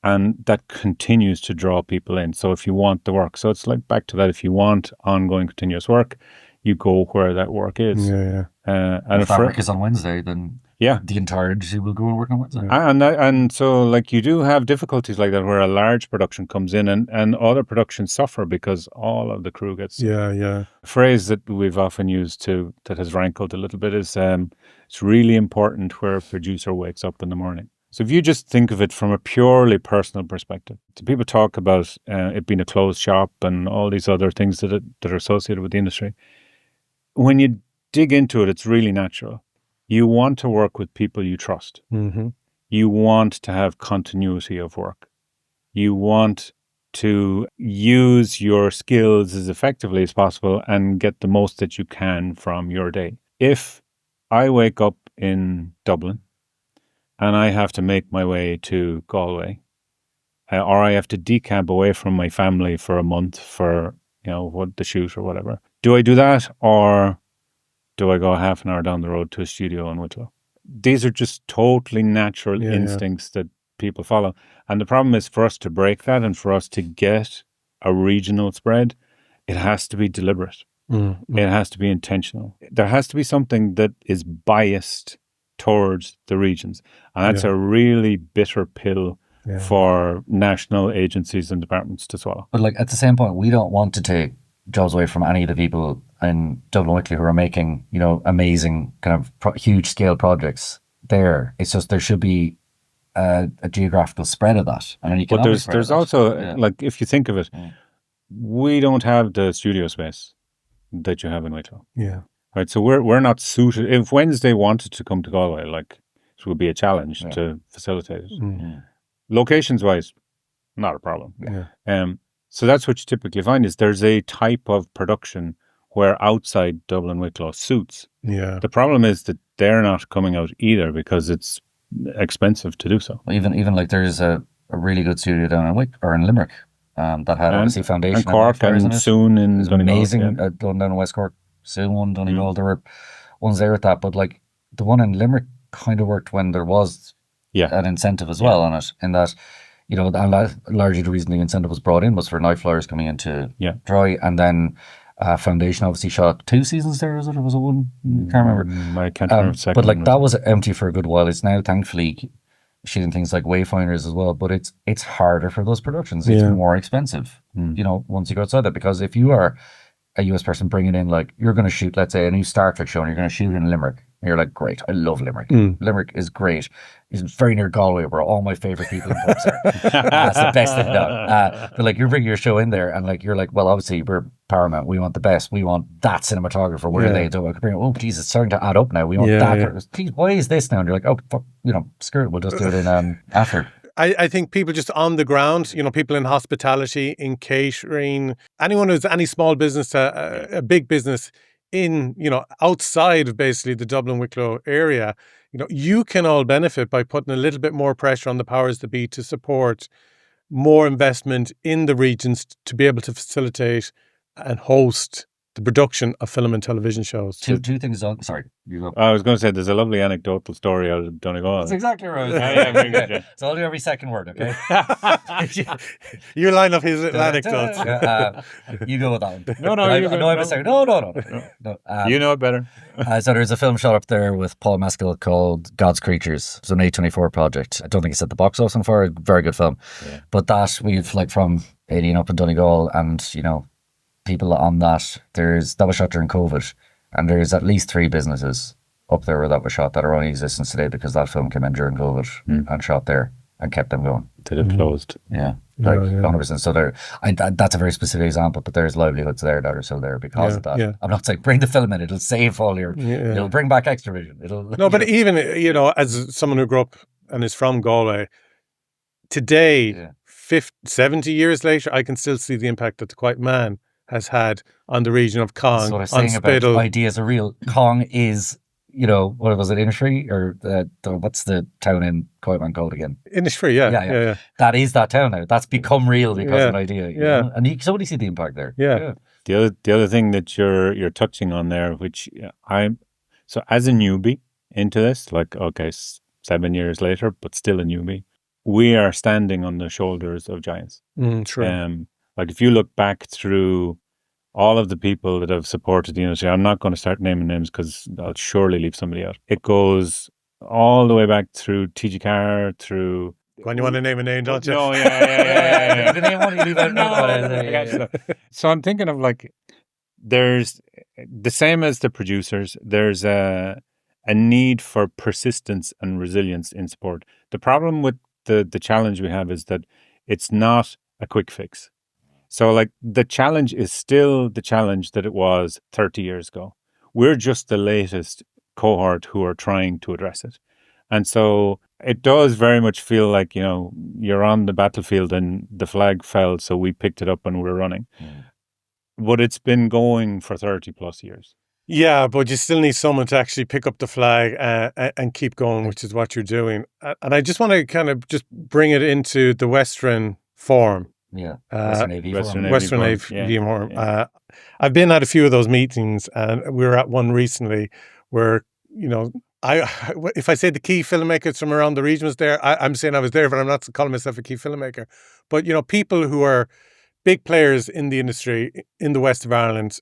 And that continues to draw people in. So if you want the work, so it's like back to that, if you want ongoing continuous work, you go where that work is. And if that work is on Wednesday, then the entire industry will go and work on Wednesday. And so like you do have difficulties like that where a large production comes in and other productions suffer because all of the crew gets... A phrase that we've often used too that has rankled a little bit is it's really important where a producer wakes up in the morning. So if you just think of it from a purely personal perspective, so people talk about it being a closed shop and all these other things that are associated with the industry. When you dig into it, it's really natural. You want to work with people you trust. You want to have continuity of work. You want to use your skills as effectively as possible and get the most that you can from your day. If I wake up in Dublin and I have to make my way to Galway, or I have to decamp away from my family for a month for, the shoot or whatever. Do I do that, or do I go half an hour down the road to a studio in Wicklow? These are just totally natural instincts that people follow. And the problem is for us to break that and for us to get a regional spread, it has to be deliberate. It has to be intentional. There has to be something that is biased towards the regions. And that's a really bitter pill for national agencies and departments to swallow. But like at the same point, we don't want to take jobs away from any of the people in Dublin and Wicklow who are making, amazing kind of huge scale projects there. It's just there should be a geographical spread of that. And an economic but there's also, like, if you think of it, we don't have the studio space that you have in Wicklow. Right. So we're not suited. If Wednesday wanted to come to Galway, like, it would be a challenge to facilitate it. Mm. Locations wise, not a problem. Yeah. So that's what you typically find is there's a type of production where outside Dublin Wicklow suits. Yeah. The problem is that they're not coming out either because it's expensive to do so. Even like there's a really good studio down in Limerick that had obviously Foundation and Cork and soon in Donegal. Amazing. Down in West Cork, soon one Donegal. There were ones there with that, but like the one in Limerick kind of worked when there was an incentive as well on it. In that, you know, and largely the reason the incentive was brought in was for night flyers coming into Troy, and then Foundation obviously shot 2 seasons there. Was it? Or was it one? Can't remember. I can't remember the second. But like one. that was empty for a good while. It's now thankfully shooting things like Wayfinders as well. But it's harder for those productions. It's more expensive. You know, once you go outside that, because if you are a US person bringing in, like, you're going to shoot, let's say, a new Star Trek show, and you're going to shoot in Limerick. And you're like, great, I love Limerick. Limerick is great. It's very near Galway, where all my favourite people in pubs are. That's the best thing done. But like, you're bringing your show in there, and like, you're like, well, obviously we're Paramount. We want the best. We want that cinematographer. Where are they? Do I bring? Oh, geez, it's starting to add up now. We want that. Geez, why is this now? And you're like, oh, fuck, you know, screw it. We'll just do it in after. I think people just on the ground, you know, people in hospitality, in catering, anyone who's any small business to a big business in, you know, outside of basically the Dublin Wicklow area, you know, you can all benefit by putting a little bit more pressure on the powers that be to support more investment in the regions to be able to facilitate and host the production of film and television shows. Two things on. Sorry, you go. I was going to say there's a lovely anecdotal story out of Donegal. That's exactly right. Very good, So I'll do every second word, okay? You line up his little anecdotes. You go with that one. No, I you go. know I'm a second. No. You know it better. So there's a film shot up there with Paul Mescal called God's Creatures. It's an A24 project. I don't think it's at the box office so far. Very good film. Yeah. But that we've like from 18 up in Donegal, and you know, people on that was shot during COVID, and there's at least 3 businesses up there where that was shot that are only in existence today because that film came in during COVID and shot there and kept them going. Till it closed. Yeah, like 100%. So that's a very specific example, but there's livelihoods there that are still there because of that. Yeah. I'm not saying bring the film in; it'll save all your. It'll bring back extra vision. But even, you know, as someone who grew up and is from Galway, today, 70 years later, I can still see the impact that The Quiet Man has had on the region of Cong. That's what I was saying about ideas are real. Cong is, you know, what was it, Innisfree? Or what's the town in Quiet Man called again? Innisfree, yeah. That is that town now. That's become real because of an idea. You know? And you can totally see the impact there. Yeah. The other thing that you're touching on there, which so as a newbie into this, like, okay, 7 years later, but still a newbie, we are standing on the shoulders of giants. True. Like, if you look back through all of the people that have supported the industry, I'm not going to start naming names because I'll surely leave somebody out. It goes all the way back through TG Carr, through... When you want to name a name, don't you? No, yeah. The name one, you leave out. So I'm thinking of, like, there's the same as the producers, there's a need for persistence and resilience in sport. The problem with the challenge we have is that it's not a quick fix. So, like, the challenge is still the challenge that it was 30 years ago. We're just the latest cohort who are trying to address it. And so it does very much feel like, you know, you're on the battlefield and the flag fell, so we picked it up and we're running. But it's been going for 30 plus years. Yeah, but you still need someone to actually pick up the flag and keep going, which is what you're doing. And I just want to kind of just bring it into the Western Forum. Yeah, Western AV Forum. I've been at a few of those meetings, and we were at one recently where, you know, if I say the key filmmakers from around the region was there, I'm saying I was there, but I'm not calling myself a key filmmaker. But, you know, people who are big players in the industry in the west of Ireland,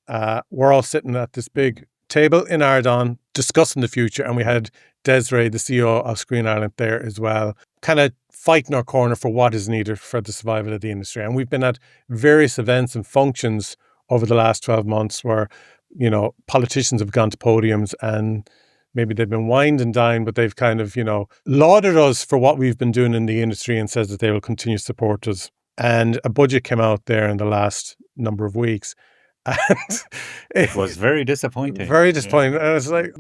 we're all sitting at this big table in Ardán discussing the future, and we had Desiree, the CEO of Screen Ireland, there as well, kind of fighting our corner for what is needed for the survival of the industry. And we've been at various events and functions over the last 12 months where, you know, politicians have gone to podiums and maybe they've been wined and dined, but they've kind of, you know, lauded us for what we've been doing in the industry and says that they will continue to support us. And a budget came out there in the last number of weeks. And it was very disappointing. Very disappointing. And I was like,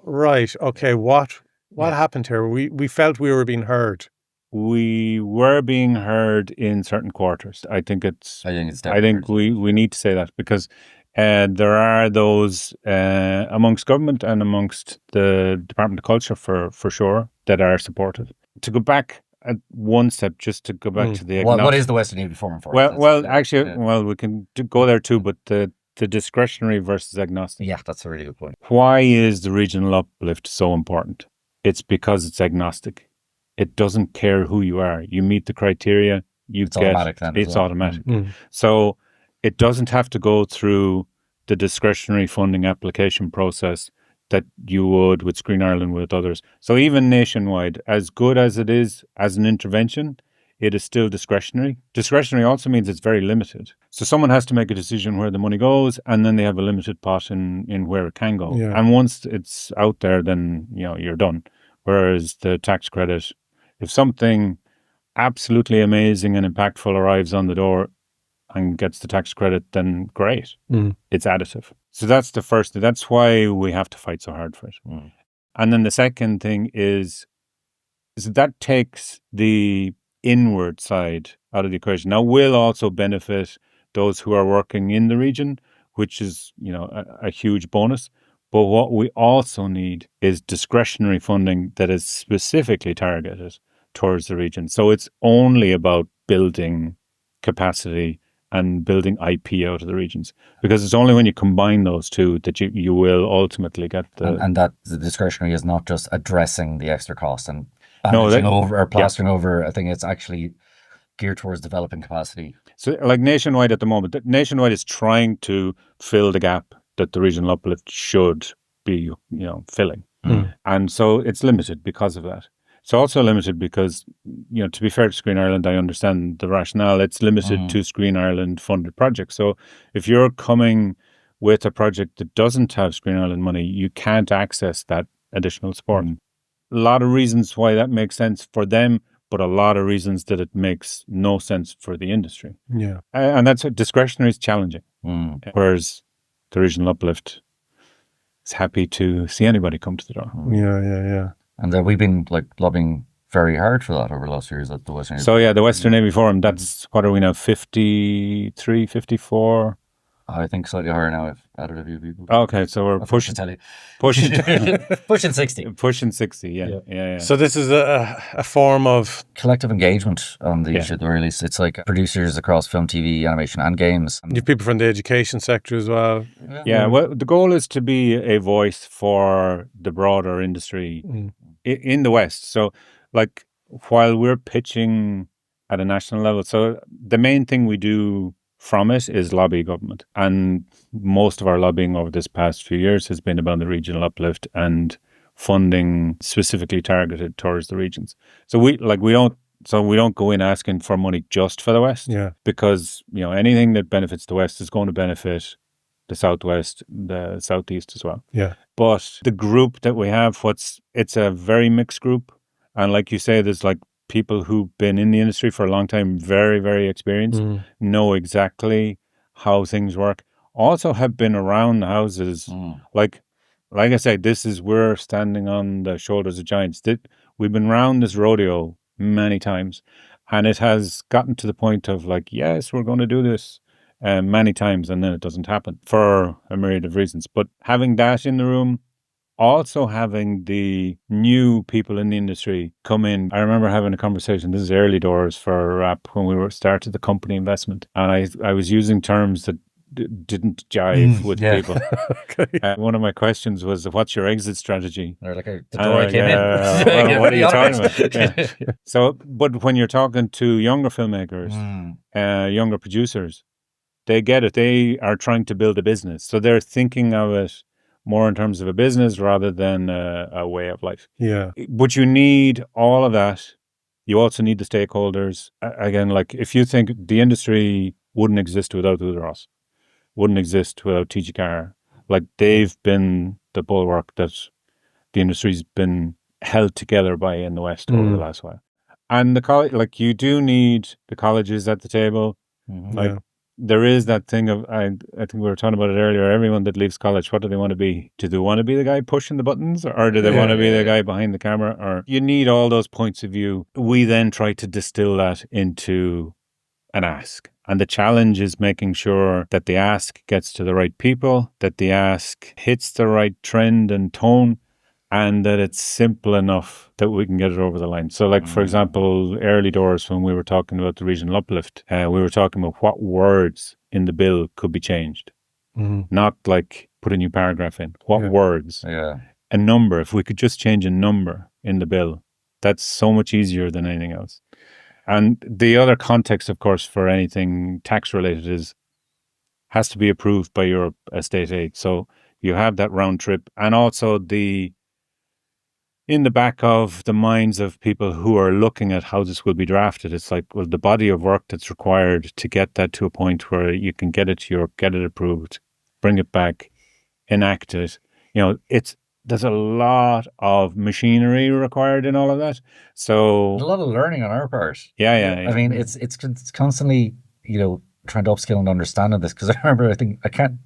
right, okay, what happened here? We felt we were being heard. We were being heard in certain quarters. I think we need to say that, because there are those amongst government and amongst the Department of Culture for sure that are supportive. To go back at one step, just to go back to the what is the Western Aid Forum for? Well, we can go there too, but the discretionary versus agnostic. Yeah, that's a really good point. Why is the regional uplift so important? It's because it's agnostic. It doesn't care who you are. You meet the criteria, it's automatic. So it doesn't have to go through the discretionary funding application process that you would with Screen Ireland, with others. So even nationwide, as good as it is as an intervention, it is still discretionary. Discretionary also means it's very limited. So someone has to make a decision where the money goes, and then they have a limited pot in where it can go. Yeah. And once it's out there, then you're done. Whereas the tax credit, if something absolutely amazing and impactful arrives on the door and gets the tax credit, then great. It's additive. So that's the first thing. That's why we have to fight so hard for it. And then the second thing is that takes the inward side out of the equation. Now, will also benefit those who are working in the region, which is, a huge bonus. But what we also need is discretionary funding that is specifically targeted towards the region. So it's only about building capacity and building IP out of the regions, because it's only when you combine those two that you will ultimately get and that the discretionary is not just addressing the extra cost and plastering over. I think it's actually geared towards developing capacity. So like nationwide at the moment, nationwide is trying to fill the gap that the regional uplift should be, filling. And so it's limited because of that. It's also limited because, to be fair to Screen Ireland, I understand the rationale. It's limited to Screen Ireland funded projects. So if you're coming with a project that doesn't have Screen Ireland money, you can't access that additional support. A lot of reasons why that makes sense for them, but a lot of reasons that it makes no sense for the industry. Yeah. And that's discretionary is challenging. Whereas the regional uplift is happy to see anybody come to the door. Yeah. And we've been lobbying very hard for that over the last few years at the Western. So the Western Navy Forum, that's, what are we now, 53, 54? I think slightly higher now. I've added a few people. Okay, so we're pushing 60. Pushing 60, yeah. So this is a form of collective engagement on the issue at the very least. It's like producers across film, TV, animation and games. You have people from the education sector as well. Yeah, well, the goal is to be a voice for the broader industry in the West. So while we're pitching at a national level, so the main thing we do from it is lobby government, and most of our lobbying over this past few years has been about the regional uplift and funding specifically targeted towards the regions. So we don't go in asking for money just for the West, because anything that benefits the West is going to benefit the Southwest, the Southeast as well. Yeah. But the group that we have, it's a very mixed group, and like you say, there's people who've been in the industry for a long time, very, very experienced, know exactly how things work, also have been around the houses. Like I said, we're standing on the shoulders of giants. We've been around this rodeo many times, and it has gotten to the point of yes, we're going to do this many times, and then it doesn't happen for a myriad of reasons. But having that in the room, also having the new people in the industry come in. I remember having a conversation, this is early doors for RAP, when we started the company investment, and I was using terms that didn't jive with people. Okay. One of my questions was, what's your exit strategy? Or the door I came in. Well, what are you talking about? So, but when you're talking to younger filmmakers, younger producers, they get it. They are trying to build a business. So they're thinking of it more in terms of a business rather than a way of life. Yeah. But you need all of that. You also need the stakeholders. Again, if you think the industry wouldn't exist without Udros, wouldn't exist without TGCAR, they've been the bulwark that the industry's been held together by in the West over the last while. And the college, you do need the colleges at the table. there is that thing of, I think we were talking about it earlier, everyone that leaves college, what do they want to be? Do they want to be the guy pushing the buttons, or do they want to be the guy behind the camera? Or you need all those points of view. We then try to distill that into an ask. And the challenge is making sure that the ask gets to the right people, that the ask hits the right trend and tone, and that it's simple enough that we can get it over the line. So like, for example, early doors, when we were talking about the regional uplift, we were talking about what words in the bill could be changed. Not like put a new paragraph in. What words? A number. If we could just change a number in the bill, that's so much easier than anything else. And the other context, of course, for anything tax related has to be approved by your estate aid. So you have that round trip, and also in the back of the minds of people who are looking at how this will be drafted, it's like, well, the body of work that's required to get that to a point where you can get it approved, bring it back, enact it. There's a lot of machinery required in all of that. So a lot of learning on our part. Yeah. I mean, it's constantly, trying to upskill and understanding this, because I remember, I'm trying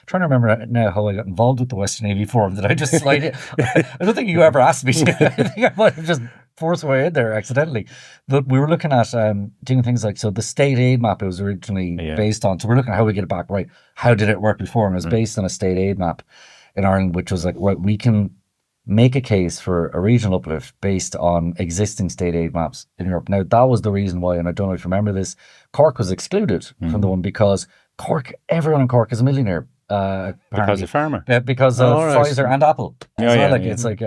to remember now how I got involved with the Western Navy Forum. Did I just slide it? I don't think you ever asked me to. I think I might have just forced my way in there accidentally. But we were looking at doing things like, so the state aid map it was originally based on. So we're looking at how we get it back right. How did it work before? And it was based on a state aid map in Ireland, which was like, right, we can make a case for a regional uplift based on existing state aid maps in Europe. Now, that was the reason why, and I don't know if you remember this, Cork was excluded from the one, because everyone in Cork is a millionaire. Because of farmer. Because of Pfizer and Apple. It's like,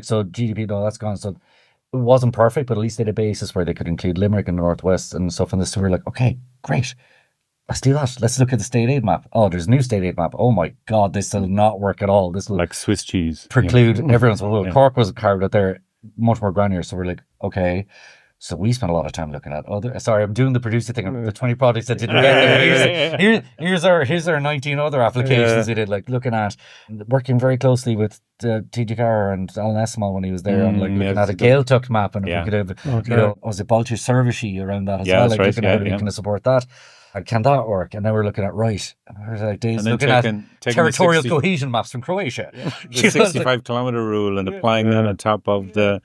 so GDP and all that's gone. So it wasn't perfect, but at least they had a basis where they could include Limerick and the Northwest and stuff in this. So we're like, okay, great. Let's do that. Let's look at the state aid map. Oh, there's a new state aid map. Oh my God, this will not work at all. This will like Swiss cheese. Preclude everyone's. Well, Cork was carved out there much more granular. So we're like, okay. So we spent a lot of time looking at sorry, I'm doing the producer thing. The 20 projects that didn't get there. Here's our 19 other applications we did, like looking at, working very closely with TG Carr and Alan Estimal when he was there, and like looking at a Gaeltacht map, and if we could have, was it Baltic Servicey around that as well? Like looking at how we can support that. And can that work? And then we're looking at looking at territorial cohesion maps from Croatia. The 65 kilometre rule, and applying that on top of the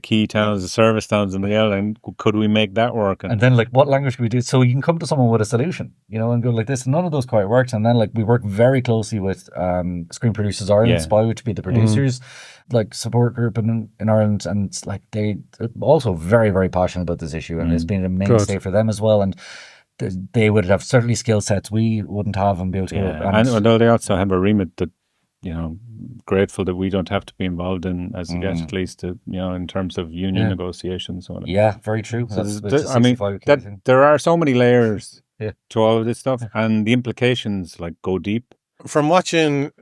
key towns, the service towns in the island. Could we make that work? And then like, what language can we do? So you can come to someone with a solution, and go like this. None of those quite worked. And then like, we work very closely with Screen Producers Ireland, SPY, which would be the producers, like support group in Ireland. And it's like, they're also very, very passionate about this issue. And it's been a mainstay for them as well. And they would have certainly skill sets we wouldn't have and be able to go. And although they also have a remit that, grateful that we don't have to be involved in as a guest, at least, in terms of union negotiations. Yeah, very true. So there are so many layers to all of this stuff, and the implications like go deep. From watching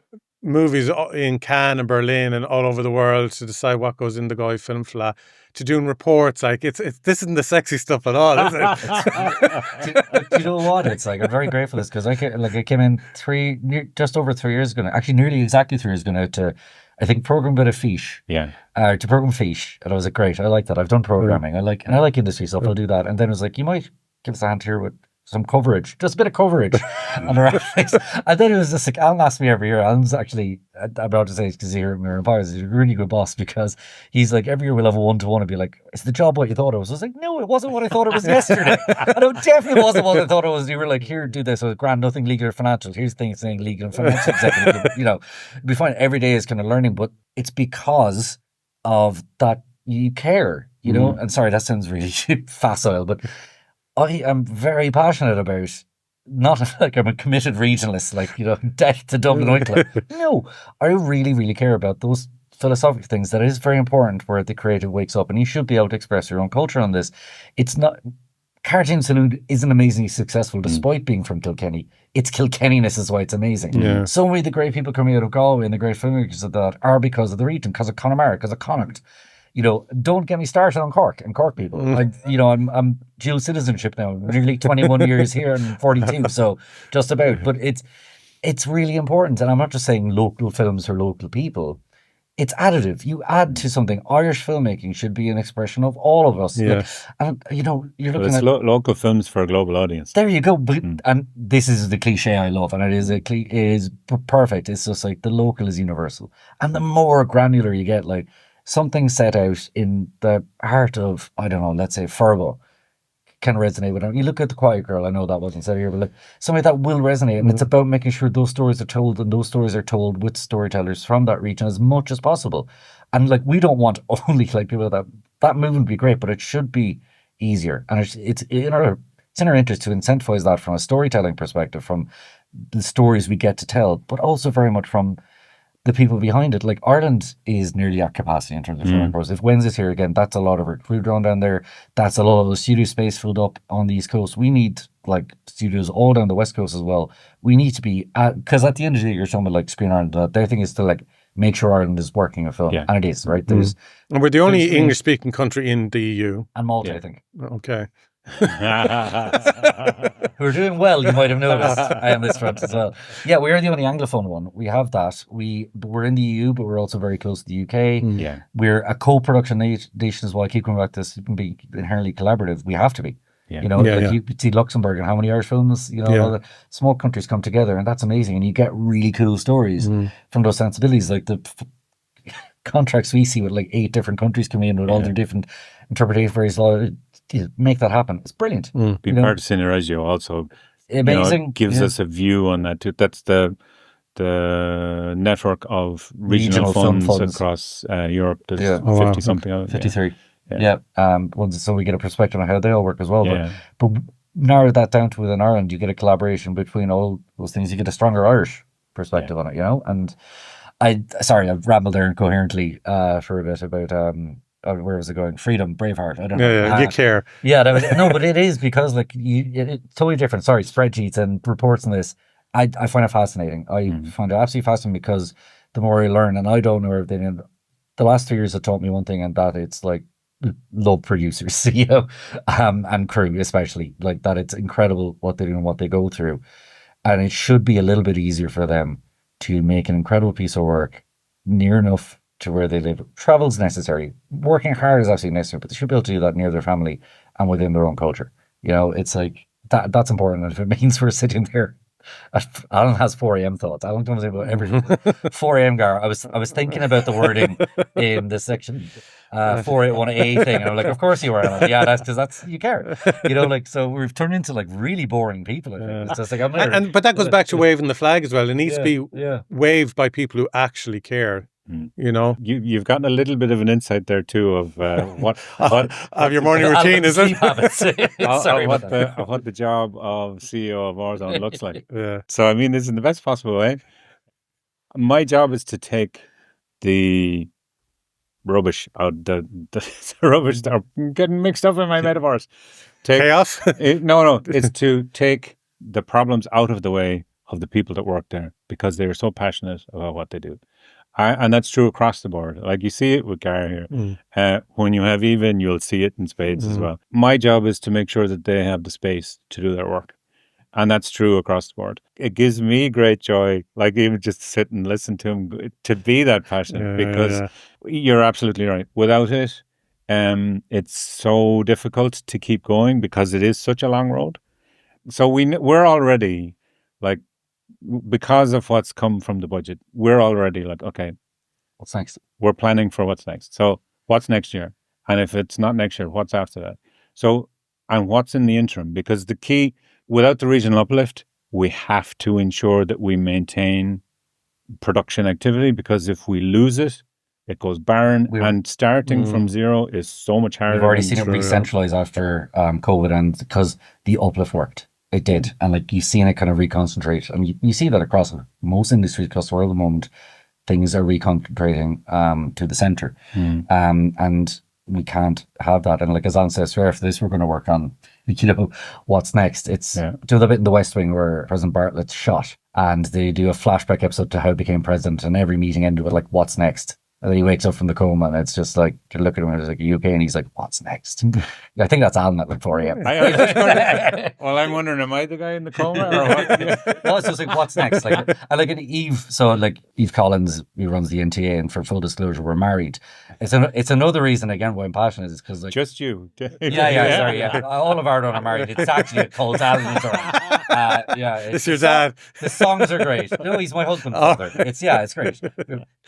movies in Cannes and Berlin and all over the world to decide what goes in the Galway Film Fleadh, to doing reports, like this isn't the sexy stuff at all, is it? Do you know what? It's like, I'm very grateful for this, because I came in just over 3 years ago, actually nearly exactly 3 years ago now, to, I think, program bit of Fish. To program Fish, and I was like, great, I like that. I've done programming. I like industry stuff. I'll do that. And then it was like, you might give us a hand here with some coverage, just a bit of coverage on our athletes. And then it was just like, Alan asks me every year. Alan's actually, I'm about to say, because he heard me in Empires, he's a really good boss, because he's like, every year we'll have a 1-to-1 and be like, is the job what you thought it was? I was like, no, it wasn't what I thought it was yesterday. And it definitely wasn't what I thought it was. You were like, here, do this. So grand, nothing legal or financial. Here's the thing saying legal and financial executive. We find every day is kind of learning, but it's because of that you care, and sorry, that sounds really facile, but I am very passionate about, not like I'm a committed regionalist, like, death to Dublin and Wicklow. No, I really, really care about those philosophical things. That is very important, where the creative wakes up, and you should be able to express your own culture on this. It's not, Cartoon Saloon isn't amazingly successful despite being from Kilkenny. It's Kilkenniness is why it's amazing. So many of the great people coming out of Galway and the great filmmakers of that are because of the region, because of Connemara, because of Connacht. Don't get me started on Cork and Cork people. I'm dual citizenship now. Nearly 21 years here and 42, so just about. But it's really important, and I'm not just saying local films for local people. it's additive. You add to something. Irish filmmaking should be an expression of all of us. Yeah. And you know, you're looking it's at local films for a global audience. there you go. But, and this is the cliche I love, and it is perfect. It's just like the local is universal, and the more granular you get, like something set out in the heart of, I don't know, let's say Furbo, can resonate with them. You look at The Quiet Girl, I know that wasn't said here, but like something that will resonate, and it's about making sure those stories are told, and those stories are told with storytellers from that region as much as possible. And like, we don't want only like people that movement would be great, but it should be easier, and it's in our interest to incentivize that from a storytelling perspective, from the stories we get to tell, but also very much from the people behind it. Like, Ireland is nearly at capacity in terms of filming process. If Wednesday's here again, that's a lot of our crew drawn down there. That's a lot of the studio space filled up on the East Coast. We need like studios all down the West Coast as well. We need to be because at the end of the day, you're talking about like Screen Ireland. Their thing is to like make sure Ireland is working a film, and it is, right? And we're the only English speaking country in the EU, and Malta, I think. Okay. Who are doing well, you might have noticed. I am this front as well. Yeah, we are the only Anglophone one. We have that. We're in the EU, but we're also very close to the UK. Yeah. We're a co-production nation as well. I keep coming back to this. You can be inherently collaborative. We have to be. Yeah. You know, you see Luxembourg and how many Irish films, you know, all the small countries come together, and that's amazing. And you get really cool stories from those sensibilities. Like the contracts we see with like 8 different countries coming in with all their different interpretations, various laws. Make that happen. It's brilliant. Being part of Cineregio also amazing gives us a view on that too. That's the network of regional funds across Europe. There's 50 something of it. 53. So we get a perspective on how they all work as well. But narrow that down to within Ireland, you get a collaboration between all those things. You get a stronger Irish perspective on it, you know. And I've rambled there incoherently for a bit about where was it going? Freedom, Braveheart. I don't know. You care. Yeah, but it is because like it's totally different. Sorry, spreadsheets and reports and this. I find it fascinating. I find it absolutely fascinating because the more I learn, and I don't know everything. And the last 3 years have taught me one thing, and that it's like love producers, you know, and crew especially. Like that, it's incredible what they do and what they go through, and it should be a little bit easier for them to make an incredible piece of work near enough to where they live. Travel's necessary. Working hard is absolutely necessary, but they should be able to do that near their family and within their own culture. You know, it's like that's important. And if it means we're sitting there, Alan has 4 a.m. thoughts. Alan comes in about everything. 4 a.m. Gar. I was thinking about the wording in the section 481A thing, and I'm like, of course you are, Alan. Yeah, that's you care. You know, like, so we've turned into like really boring people. I think. It's just like but that goes back to waving the flag as well. It needs to be waved by people who actually care. You know, you've gotten a little bit of an insight there too of what of your morning routine, is it? Sorry what the job of CEO of Ardán looks like. Yeah. So I mean this in the best possible way. My job is to take the rubbish out the rubbish that are getting mixed up in my metaphors. Chaos? No, it's to take the problems out of the way of the people that work there because they are so passionate about what they do. And that's true across the board. Like you see it with Garry here. When you have Even, you'll see it in spades as well. My job is to make sure that they have the space to do their work. And that's true across the board. It gives me great joy, like even just to sit and listen to him, to be that passionate because you're absolutely right. Without it, it's so difficult to keep going because it is such a long road. So we're already like, because of what's come from the budget, we're already like, okay, what's next? We're planning for what's next. So what's next year? And if it's not next year, what's after that? So, and what's in the interim? Because the key, without the regional uplift, we have to ensure that we maintain production activity, because if we lose it, it goes barren, and starting from zero is so much harder. We've already seen it re-centralise after COVID, and because the uplift worked. It did. And like you've seen it kind of reconcentrate. And you see that across most industries across the world at the moment, things are reconcentrating to the centre. And we can't have that. And like as Alan says, for this we're going to work on, you know, what's next. It's do the bit in the West Wing where President Bartlett's shot and they do a flashback episode to how he became president, and every meeting ended with like, what's next? And then he wakes up from the coma and it's just like, you look at him and it's like, are you okay? And he's like, what's next? I think that's Alan at like 4 a.m. Well, I'm wondering, am I the guy in the coma or what? No, it's just like, what's next? Like, I like an Eve. So like Eve Collins, who runs the NTA, and for full disclosure, we're married. It's another reason, again, why I'm passionate is because, like... Just you. Yeah. All of Ardán are married. It's actually a cult. Alan Duggan. It's your dad. The songs are great. No, he's my husband, father. It's great.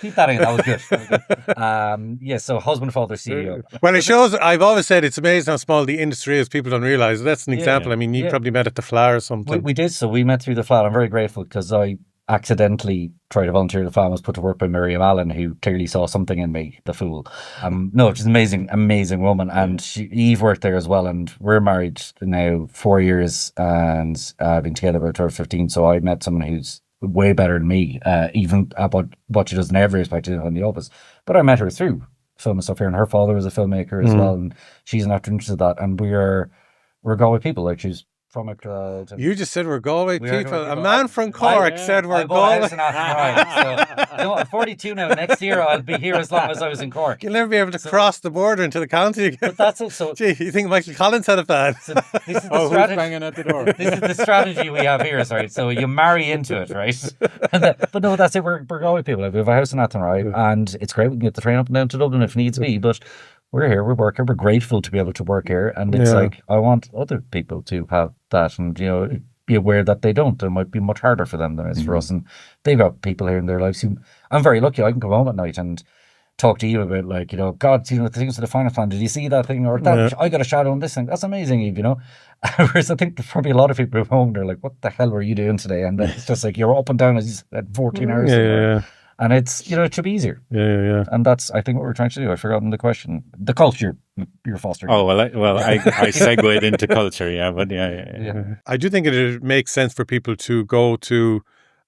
Keep that in. That was good. So husband, father, CEO. Well, it shows, I've always said it's amazing how small the industry is. People don't realise. That's an example. I mean, you probably met at the Flower or something. We did. So we met through the Flower. I'm very grateful because I accidentally tried to volunteer at the Flower. I was put to work by Miriam Allen, who clearly saw something in me, the fool. No, she's an amazing woman. And Eve worked there as well. And we're married now 4 years and been together about 15. So I met someone who's way better than me, even about what she does in every aspect in the office. But I met her through film and stuff here, and her father was a filmmaker as well, and she's an actor interested in that. And we're Galway people. Like, she's from a... You just said we're Galway people. A man from Cork said we're Galway. I'm 42 now. Next year I'll be here as long as I was in Cork. You'll never be able to cross the border into the county again. But that's it. So, gee, you think Michael Collins had a plan? So this is the strategy. Who's banging at the door? This is the strategy we have here. Sorry. So you marry into it, right? But no, that's it. We're Galway people. We have a house in Athlone, and it's great. We can get the train up and down to Dublin if needs be. But we're here, we work here, we're grateful to be able to work here. And it's like, I want other people to have that and, be aware that they don't. It might be much harder for them than it is for us. And they've got people here in their lives who, I'm very lucky, I can come home at night and talk to you about, like, God, the things of the finance plan, did you see that thing? Or that, I got a shadow on this thing. That's amazing, Eve, Whereas I think there's probably a lot of people at home, they're like, what the hell were you doing today? And it's just like, you're up and down, as you said, 14 hours. Yeah. And it's, it should be easier. Yeah. And that's, I think, what we're trying to do. I've forgotten the question. The culture you're fostering. Oh, I segued into culture, but yeah. I do think it makes sense for people to go to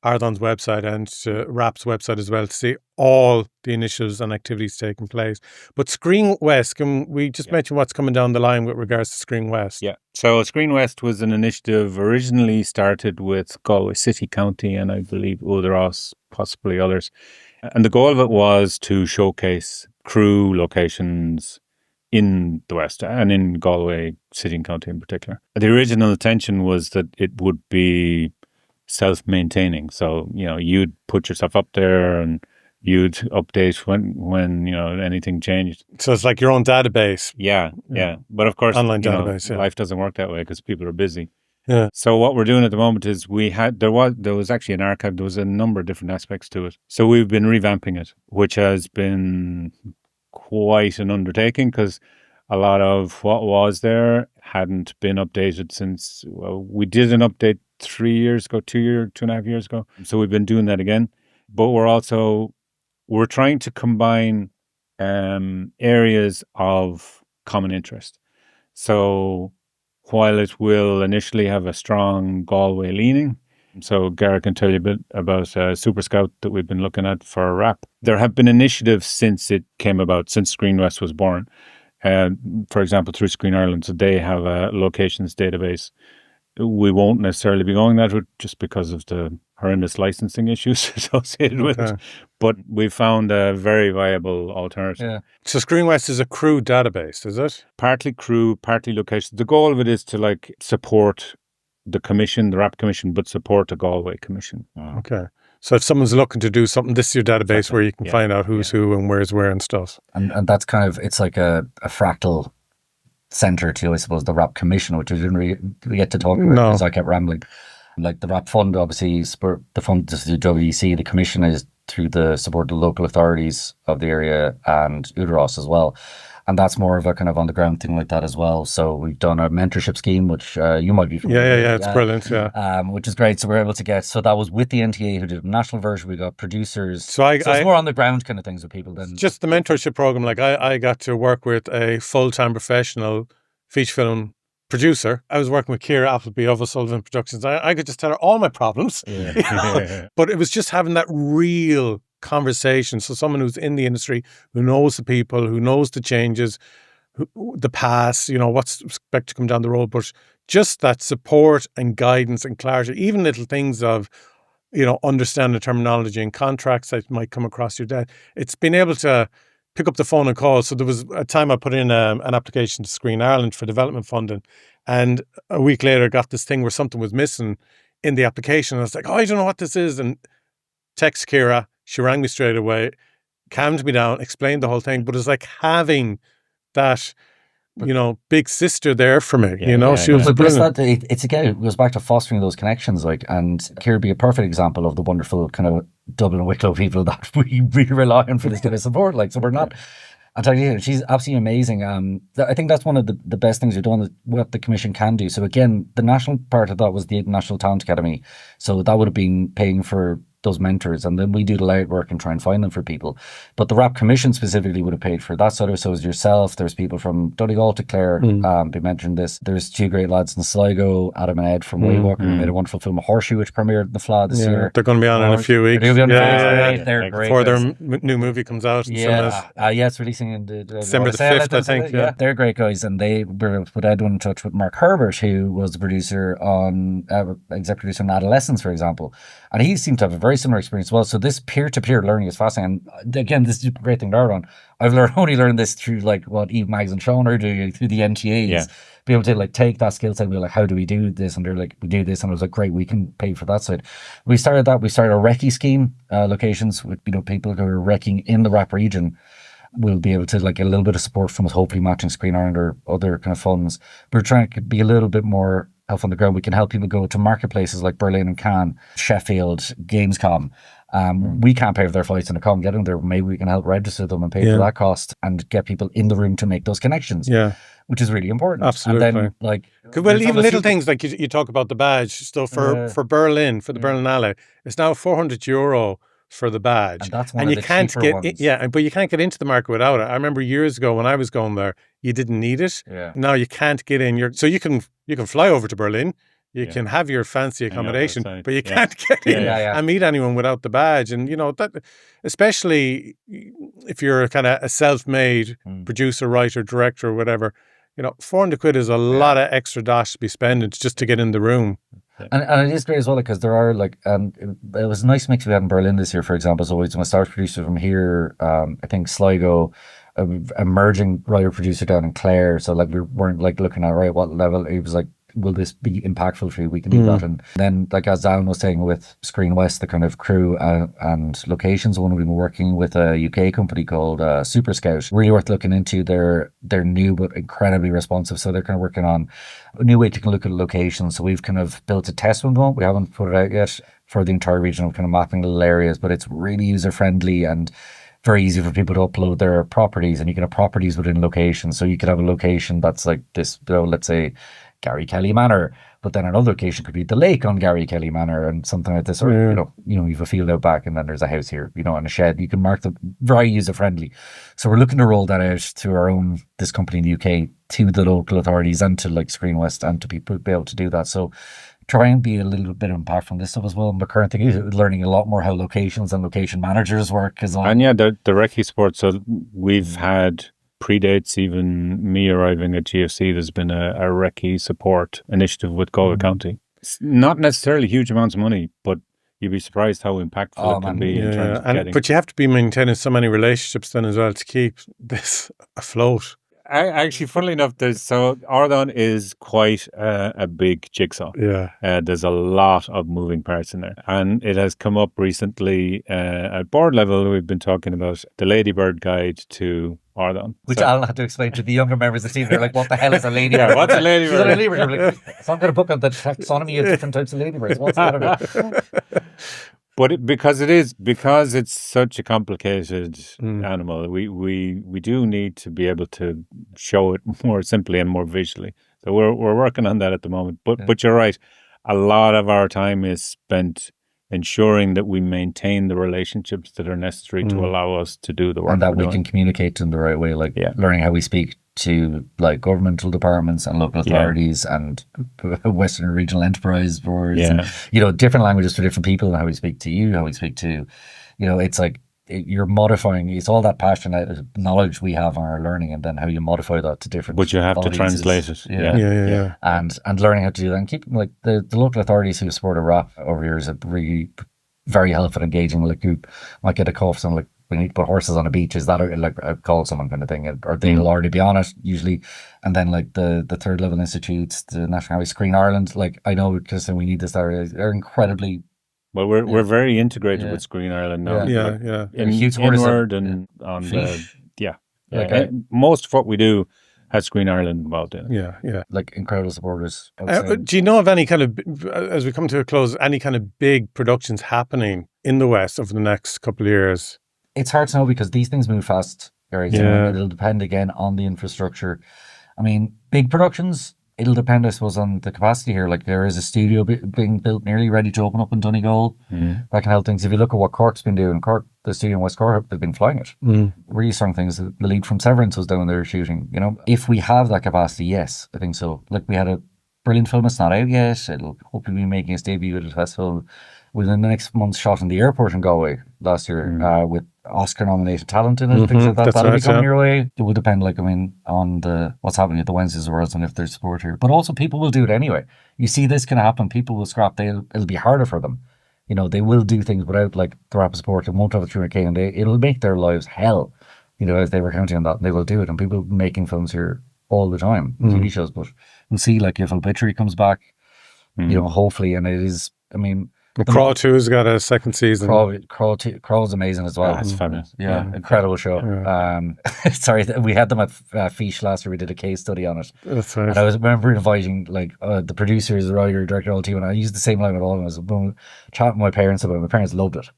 Ardán's website and to RAP's website as well to see all the initiatives and activities taking place. But Screen West, can we just mention what's coming down the line with regards to Screen West? Yeah. So Screen West was an initiative originally started with Galway City, County, and I believe Uldross, possibly others. And the goal of it was to showcase crew locations in the West and in Galway City and County in particular. The original intention was that it would be self-maintaining. So, you'd put yourself up there and you'd update when anything changed. So it's like your own database. Yeah. But of course, online database, life doesn't work that way because people are busy. Yeah. So what we're doing at the moment is there was actually an archive. There was a number of different aspects to it. So we've been revamping it, which has been quite an undertaking because a lot of what was there hadn't been updated since, we did an update 3 years ago, 2.5 years ago. So we've been doing that again. But we're trying to combine areas of common interest. So while it will initially have a strong Galway leaning, so Gar can tell you a bit about Super Scout that we've been looking at for RAP. There have been initiatives since it came about, since Screen West was born. For example, through Screen Ireland, so they have a locations database. We won't necessarily be going that route just because of the horrendous licensing issues associated with it. But we found a very viable alternative. Yeah. So Screen West is a crew database, is it? Partly crew, partly location. The goal of it is to support the commission, the RAP commission, but support the Galway commission. Okay. So if someone's looking to do something, this is your database where you can find out who's who and where's where and stuff. And that's kind of, it's like a fractal centre to, I suppose, the RAP commission, which we didn't really get to talk about because I kept rambling. Like the RAP fund, obviously, the fund is the WEC, the commission is through the support of the local authorities of the area and Uldross as well. And that's more of a kind of on the ground thing like that as well. So we've done our mentorship scheme, which you might be familiar with. Yeah, it's brilliant, which is great. So we're able to get, so that was with the NTA who did a national version. We got producers. So it's more on the ground kind of things with people than just the mentorship program. Like I got to work with a full-time professional feature film producer. I was working with Ciara Appleby of O'Sullivan Productions. I could just tell her all my problems. But it was just having that real conversation. So someone who's in the industry, who knows the people, who knows the changes, the past, what's expected to come down the road, but just that support and guidance and clarity, even little things of, understanding the terminology and contracts that might come across your desk. It's been able to pick up the phone and call. So there was a time I put in an application to Screen Ireland for development funding, and a week later I got this thing where something was missing in the application. I was like, I don't know what this is, and text Ciara. She rang me straight away, calmed me down, explained the whole thing. But it's like having that, big sister there for me. She was brilliant. It's again, it goes back to fostering those connections. And Ciara would be a perfect example of the wonderful kind of Dublin and Wicklow people that we rely on for this kind of support. So we're not. I'll tell you, she's absolutely amazing. I think that's one of the best things you're doing, what the Commission can do. So again, the national part of that was the National Talent Academy. So that would have been paying for those mentors, and then we do the light work and try and find them for people. But the RAP Commission specifically would have paid for that sort of. So it was yourself, there's people from Donegal to Clare, they mentioned this. There's two great lads in Sligo, Adam and Ed from Waywalker, who made a wonderful film, Horseshoe, which premiered in the FLA this year. They're going to be on in a few weeks. They're great. Before their new movie comes out. It's releasing in December the 5th, I think. Yeah, they're great guys, and they were put Edwin in touch with Mark Herbert, who was the producer on executive producer on Adolescence, for example, and he seemed to have a very similar experience as well. So this peer-to-peer learning is fascinating. And again, this is a great thing to learn on. I've only learned this through what Eve, Mags and Sean are doing through the NTAs. Be able to take that skill set and be like, how do we do this? And they're like, we do this. And I was like, great, we can pay for that side. We started a recce scheme, locations with people who are wrecking in the RAP region will be able to get a little bit of support from us, hopefully matching Screen Ireland or other kind of funds. We're trying to be a little bit more help on the ground. We can help people go to marketplaces like Berlin and Cannes, Sheffield, Gamescom. We can't pay for their flights and a come get them there. Maybe we can help register them and pay for that cost and get people in the room to make those connections. Yeah, which is really important. Absolutely. And then even little things like you talk about the badge. So for Berlin, for the Berlin Alley, it's now €400 for the badge, and that's one of the cheaper ones. But you can't get into the market without it. I remember years ago when I was going there, you didn't need it. Now you can't get in. So you can fly over to Berlin. You can have your fancy accommodation, but you can't get in and meet anyone without the badge. And that, especially if you're kind of a self-made producer, writer, director, or whatever, £400 is a lot of extra dosh to be spending just to get in the room. And it is great as well because there are it was a nice mix we had in Berlin this year, for example. So it's my star producer from here, I think Sligo, emerging writer producer down in Clare. So we weren't looking at what level. It was will this be impactful for you? We can do that. And then as Alan was saying with Screen West, the kind of crew and locations, one we've been working with a UK company called Super Scout, really worth looking into. They're new but incredibly responsive, so they're kind of working on a new way to look at locations. So we've kind of built a test one. We haven't put it out yet for the entire region of kind of mapping little areas, but it's really user friendly and very easy for people to upload their properties, and you can have properties within locations. So you could have a location that's like this, let's say Gary Kelly Manor, but then another location could be the lake on Gary Kelly Manor and something like this, or you have a field out back and then there's a house here, and a shed. You can mark them, very user friendly. So we're looking to roll that out to this company in the UK, to the local authorities and to Screen West and to people be able to do that. So try and be a little bit impact from this stuff as well. And the current thing is learning a lot more how locations and location managers work as well. And the recce sport. So we've had predates even me arriving at GFC. There's been a recce support initiative with Galway County. It's not necessarily huge amounts of money, but you'd be surprised how impactful it can be in terms of getting. But you have to be maintaining so many relationships then as well to keep this afloat. Actually, funnily enough, Ardán is quite a big jigsaw. There's a lot of moving parts in there. And it has come up recently at board level. We've been talking about the Ladybird Guide to Ardán. Which Alan had to explain to the younger members of the team. They're like, what the hell is a ladybird? What's a ladybird? She's a ladybird. So I'm going to book on the taxonomy of different types of ladybirds. What's that? But because it's such a complicated animal, we do need to be able to show it more simply and more visually. So we're working on that at the moment. But you're right, a lot of our time is spent ensuring that we maintain the relationships that are necessary to allow us to do the work, and that we can communicate in the right way, learning how we speak to governmental departments and local authorities and Western Regional Enterprise boards, and different languages for different people, and how we speak to you, how we speak to, it's you're modifying. It's all that passion, knowledge we have on our learning, and then how you modify that to different. But you have audiences. To translate it. Yeah. And learning how to do that, and keeping the local authorities who support a RAP over years are really very helpful, engaging. You might get a call from someone we need to put horses on a beach. Is that a call someone kind of thing, or they'll already be on it usually. And then the third level institutes, the National Highway, Screen Ireland. I know because we need this. They're incredibly Well, we're very integrated with Screen Ireland now. Yeah. Inward and on the most of what we do has Screen Ireland involved in it. Yeah. Like incredible supporters. Do you know of any kind of, as we come to a close, any kind of big productions happening in the West over the next couple of years? It's hard to know because these things move fast, Gary. So it'll depend again on the infrastructure. I mean, big productions, it'll depend, I suppose, on the capacity here. Like there is a studio being built nearly ready to open up in Donegal. That can help things. If you look at what Cork's been doing, the studio in West Cork, they've been flying it. Really strong things. The lead from Severance was down there shooting. You know, if we have that capacity, yes, I think so. Like we had a brilliant film that's not out yet. It'll hopefully be making its debut at a festival within the next month, shot in the airport in Galway last year with Oscar-nominated talent in it, things like that. That'll be coming your way. It will depend, on what's happening at the Wednesdays Awards and if there's support here. But also people will do it anyway. You see this can happen. People will scrap. It'll be harder for them. You know, they will do things without the rapid support and won't have it through a K, and it'll make their lives hell, if they were counting on that, and they will do it. And people making films here all the time, TV shows. But we'll see, if Obituary comes back, hopefully, and it is, Crawl 2 has got a second season. Crawl is amazing as well. That's fabulous. Yeah, incredible show. Yeah. Sorry, we had them at Fish last year. We did a case study on it. That's right. And I remember inviting the producers, the writer, director, all the team, and I used the same line with all of them. I was chatting with my parents about it. My parents loved it.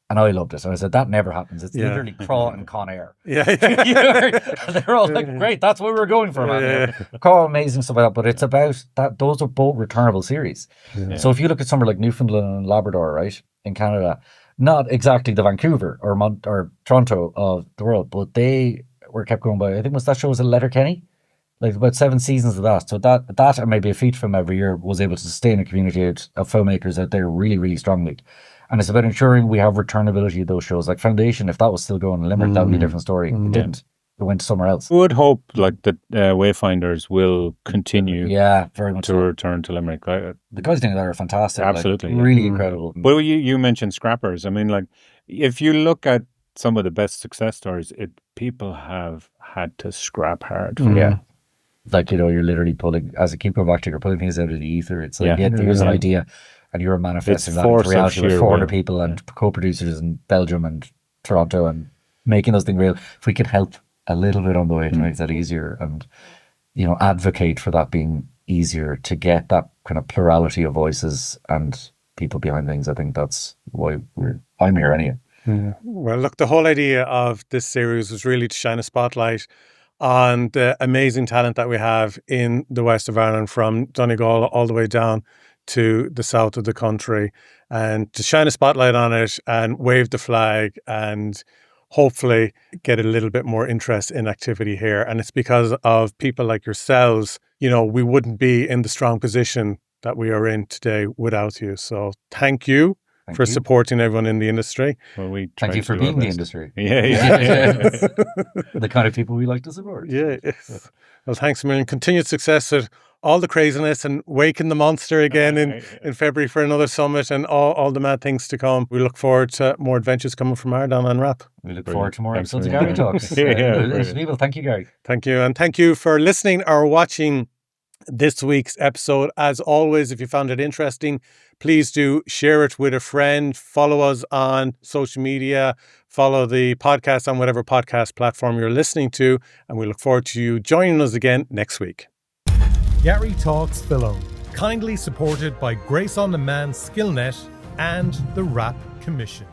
And I loved it. And I said, that never happens. It's literally Crawl and Con Air. Yeah. They're all like, great, that's what we're going for, man. Crawl, amazing stuff like that. But it's about that. Those are both returnable series. Yeah. So if you look at somewhere like Newfoundland and Labrador, right, in Canada, not exactly the Vancouver or Toronto of the world, but they were kept going by, I think that show was a Letterkenny. About 7 seasons of that. So that and maybe a feature film every year was able to sustain a community of filmmakers out there really, really strongly. And it's about ensuring we have returnability of those shows. Like Foundation, if that was still going in Limerick, that would be a different story. It didn't. It went somewhere else. We would hope that Wayfinders will continue very much to return to Limerick. The guys doing that are fantastic. Absolutely. Really incredible. Well, you mentioned scrappers. If you look at some of the best success stories, people have had to scrap hard for it. You're literally pulling, as a keep going back to, you're pulling things out of the ether. It's here's an idea, and you're manifesting that into reality with 400 people and co-producers in Belgium and Toronto and making those things real. If we could help a little bit on the way to make that easier and, advocate for that being easier to get that kind of plurality of voices and people behind things, I think that's why I'm here anyway. Yeah. Well, look, the whole idea of this series was really to shine a spotlight on the amazing talent that we have in the west of Ireland, from Donegal all the way down to the south of the country, and to shine a spotlight on it and wave the flag and hopefully get a little bit more interest in activity here. And it's because of people like yourselves, we wouldn't be in the strong position that we are in today without you. So thank you. Thank you. Supporting everyone in the industry. Well, thank you for being the industry. Yeah. The kind of people we like to support. Yeah. Well, thanks a million. Continued success with all the craziness and waking the monster again in February for another summit and all the mad things to come. We look forward to more adventures coming from Ardán and Rap. We look forward to more episodes of Garry Talks. Thank you, Gary. Thank you. And thank you for listening or watching this week's episode. As always, if you found it interesting, please do share it with a friend. Follow us on social media. Follow the podcast on whatever podcast platform you're listening to. And we look forward to you joining us again next week. Garry Talks Film, kindly supported by Grace on Demand, Skillnet and the Rap Commission.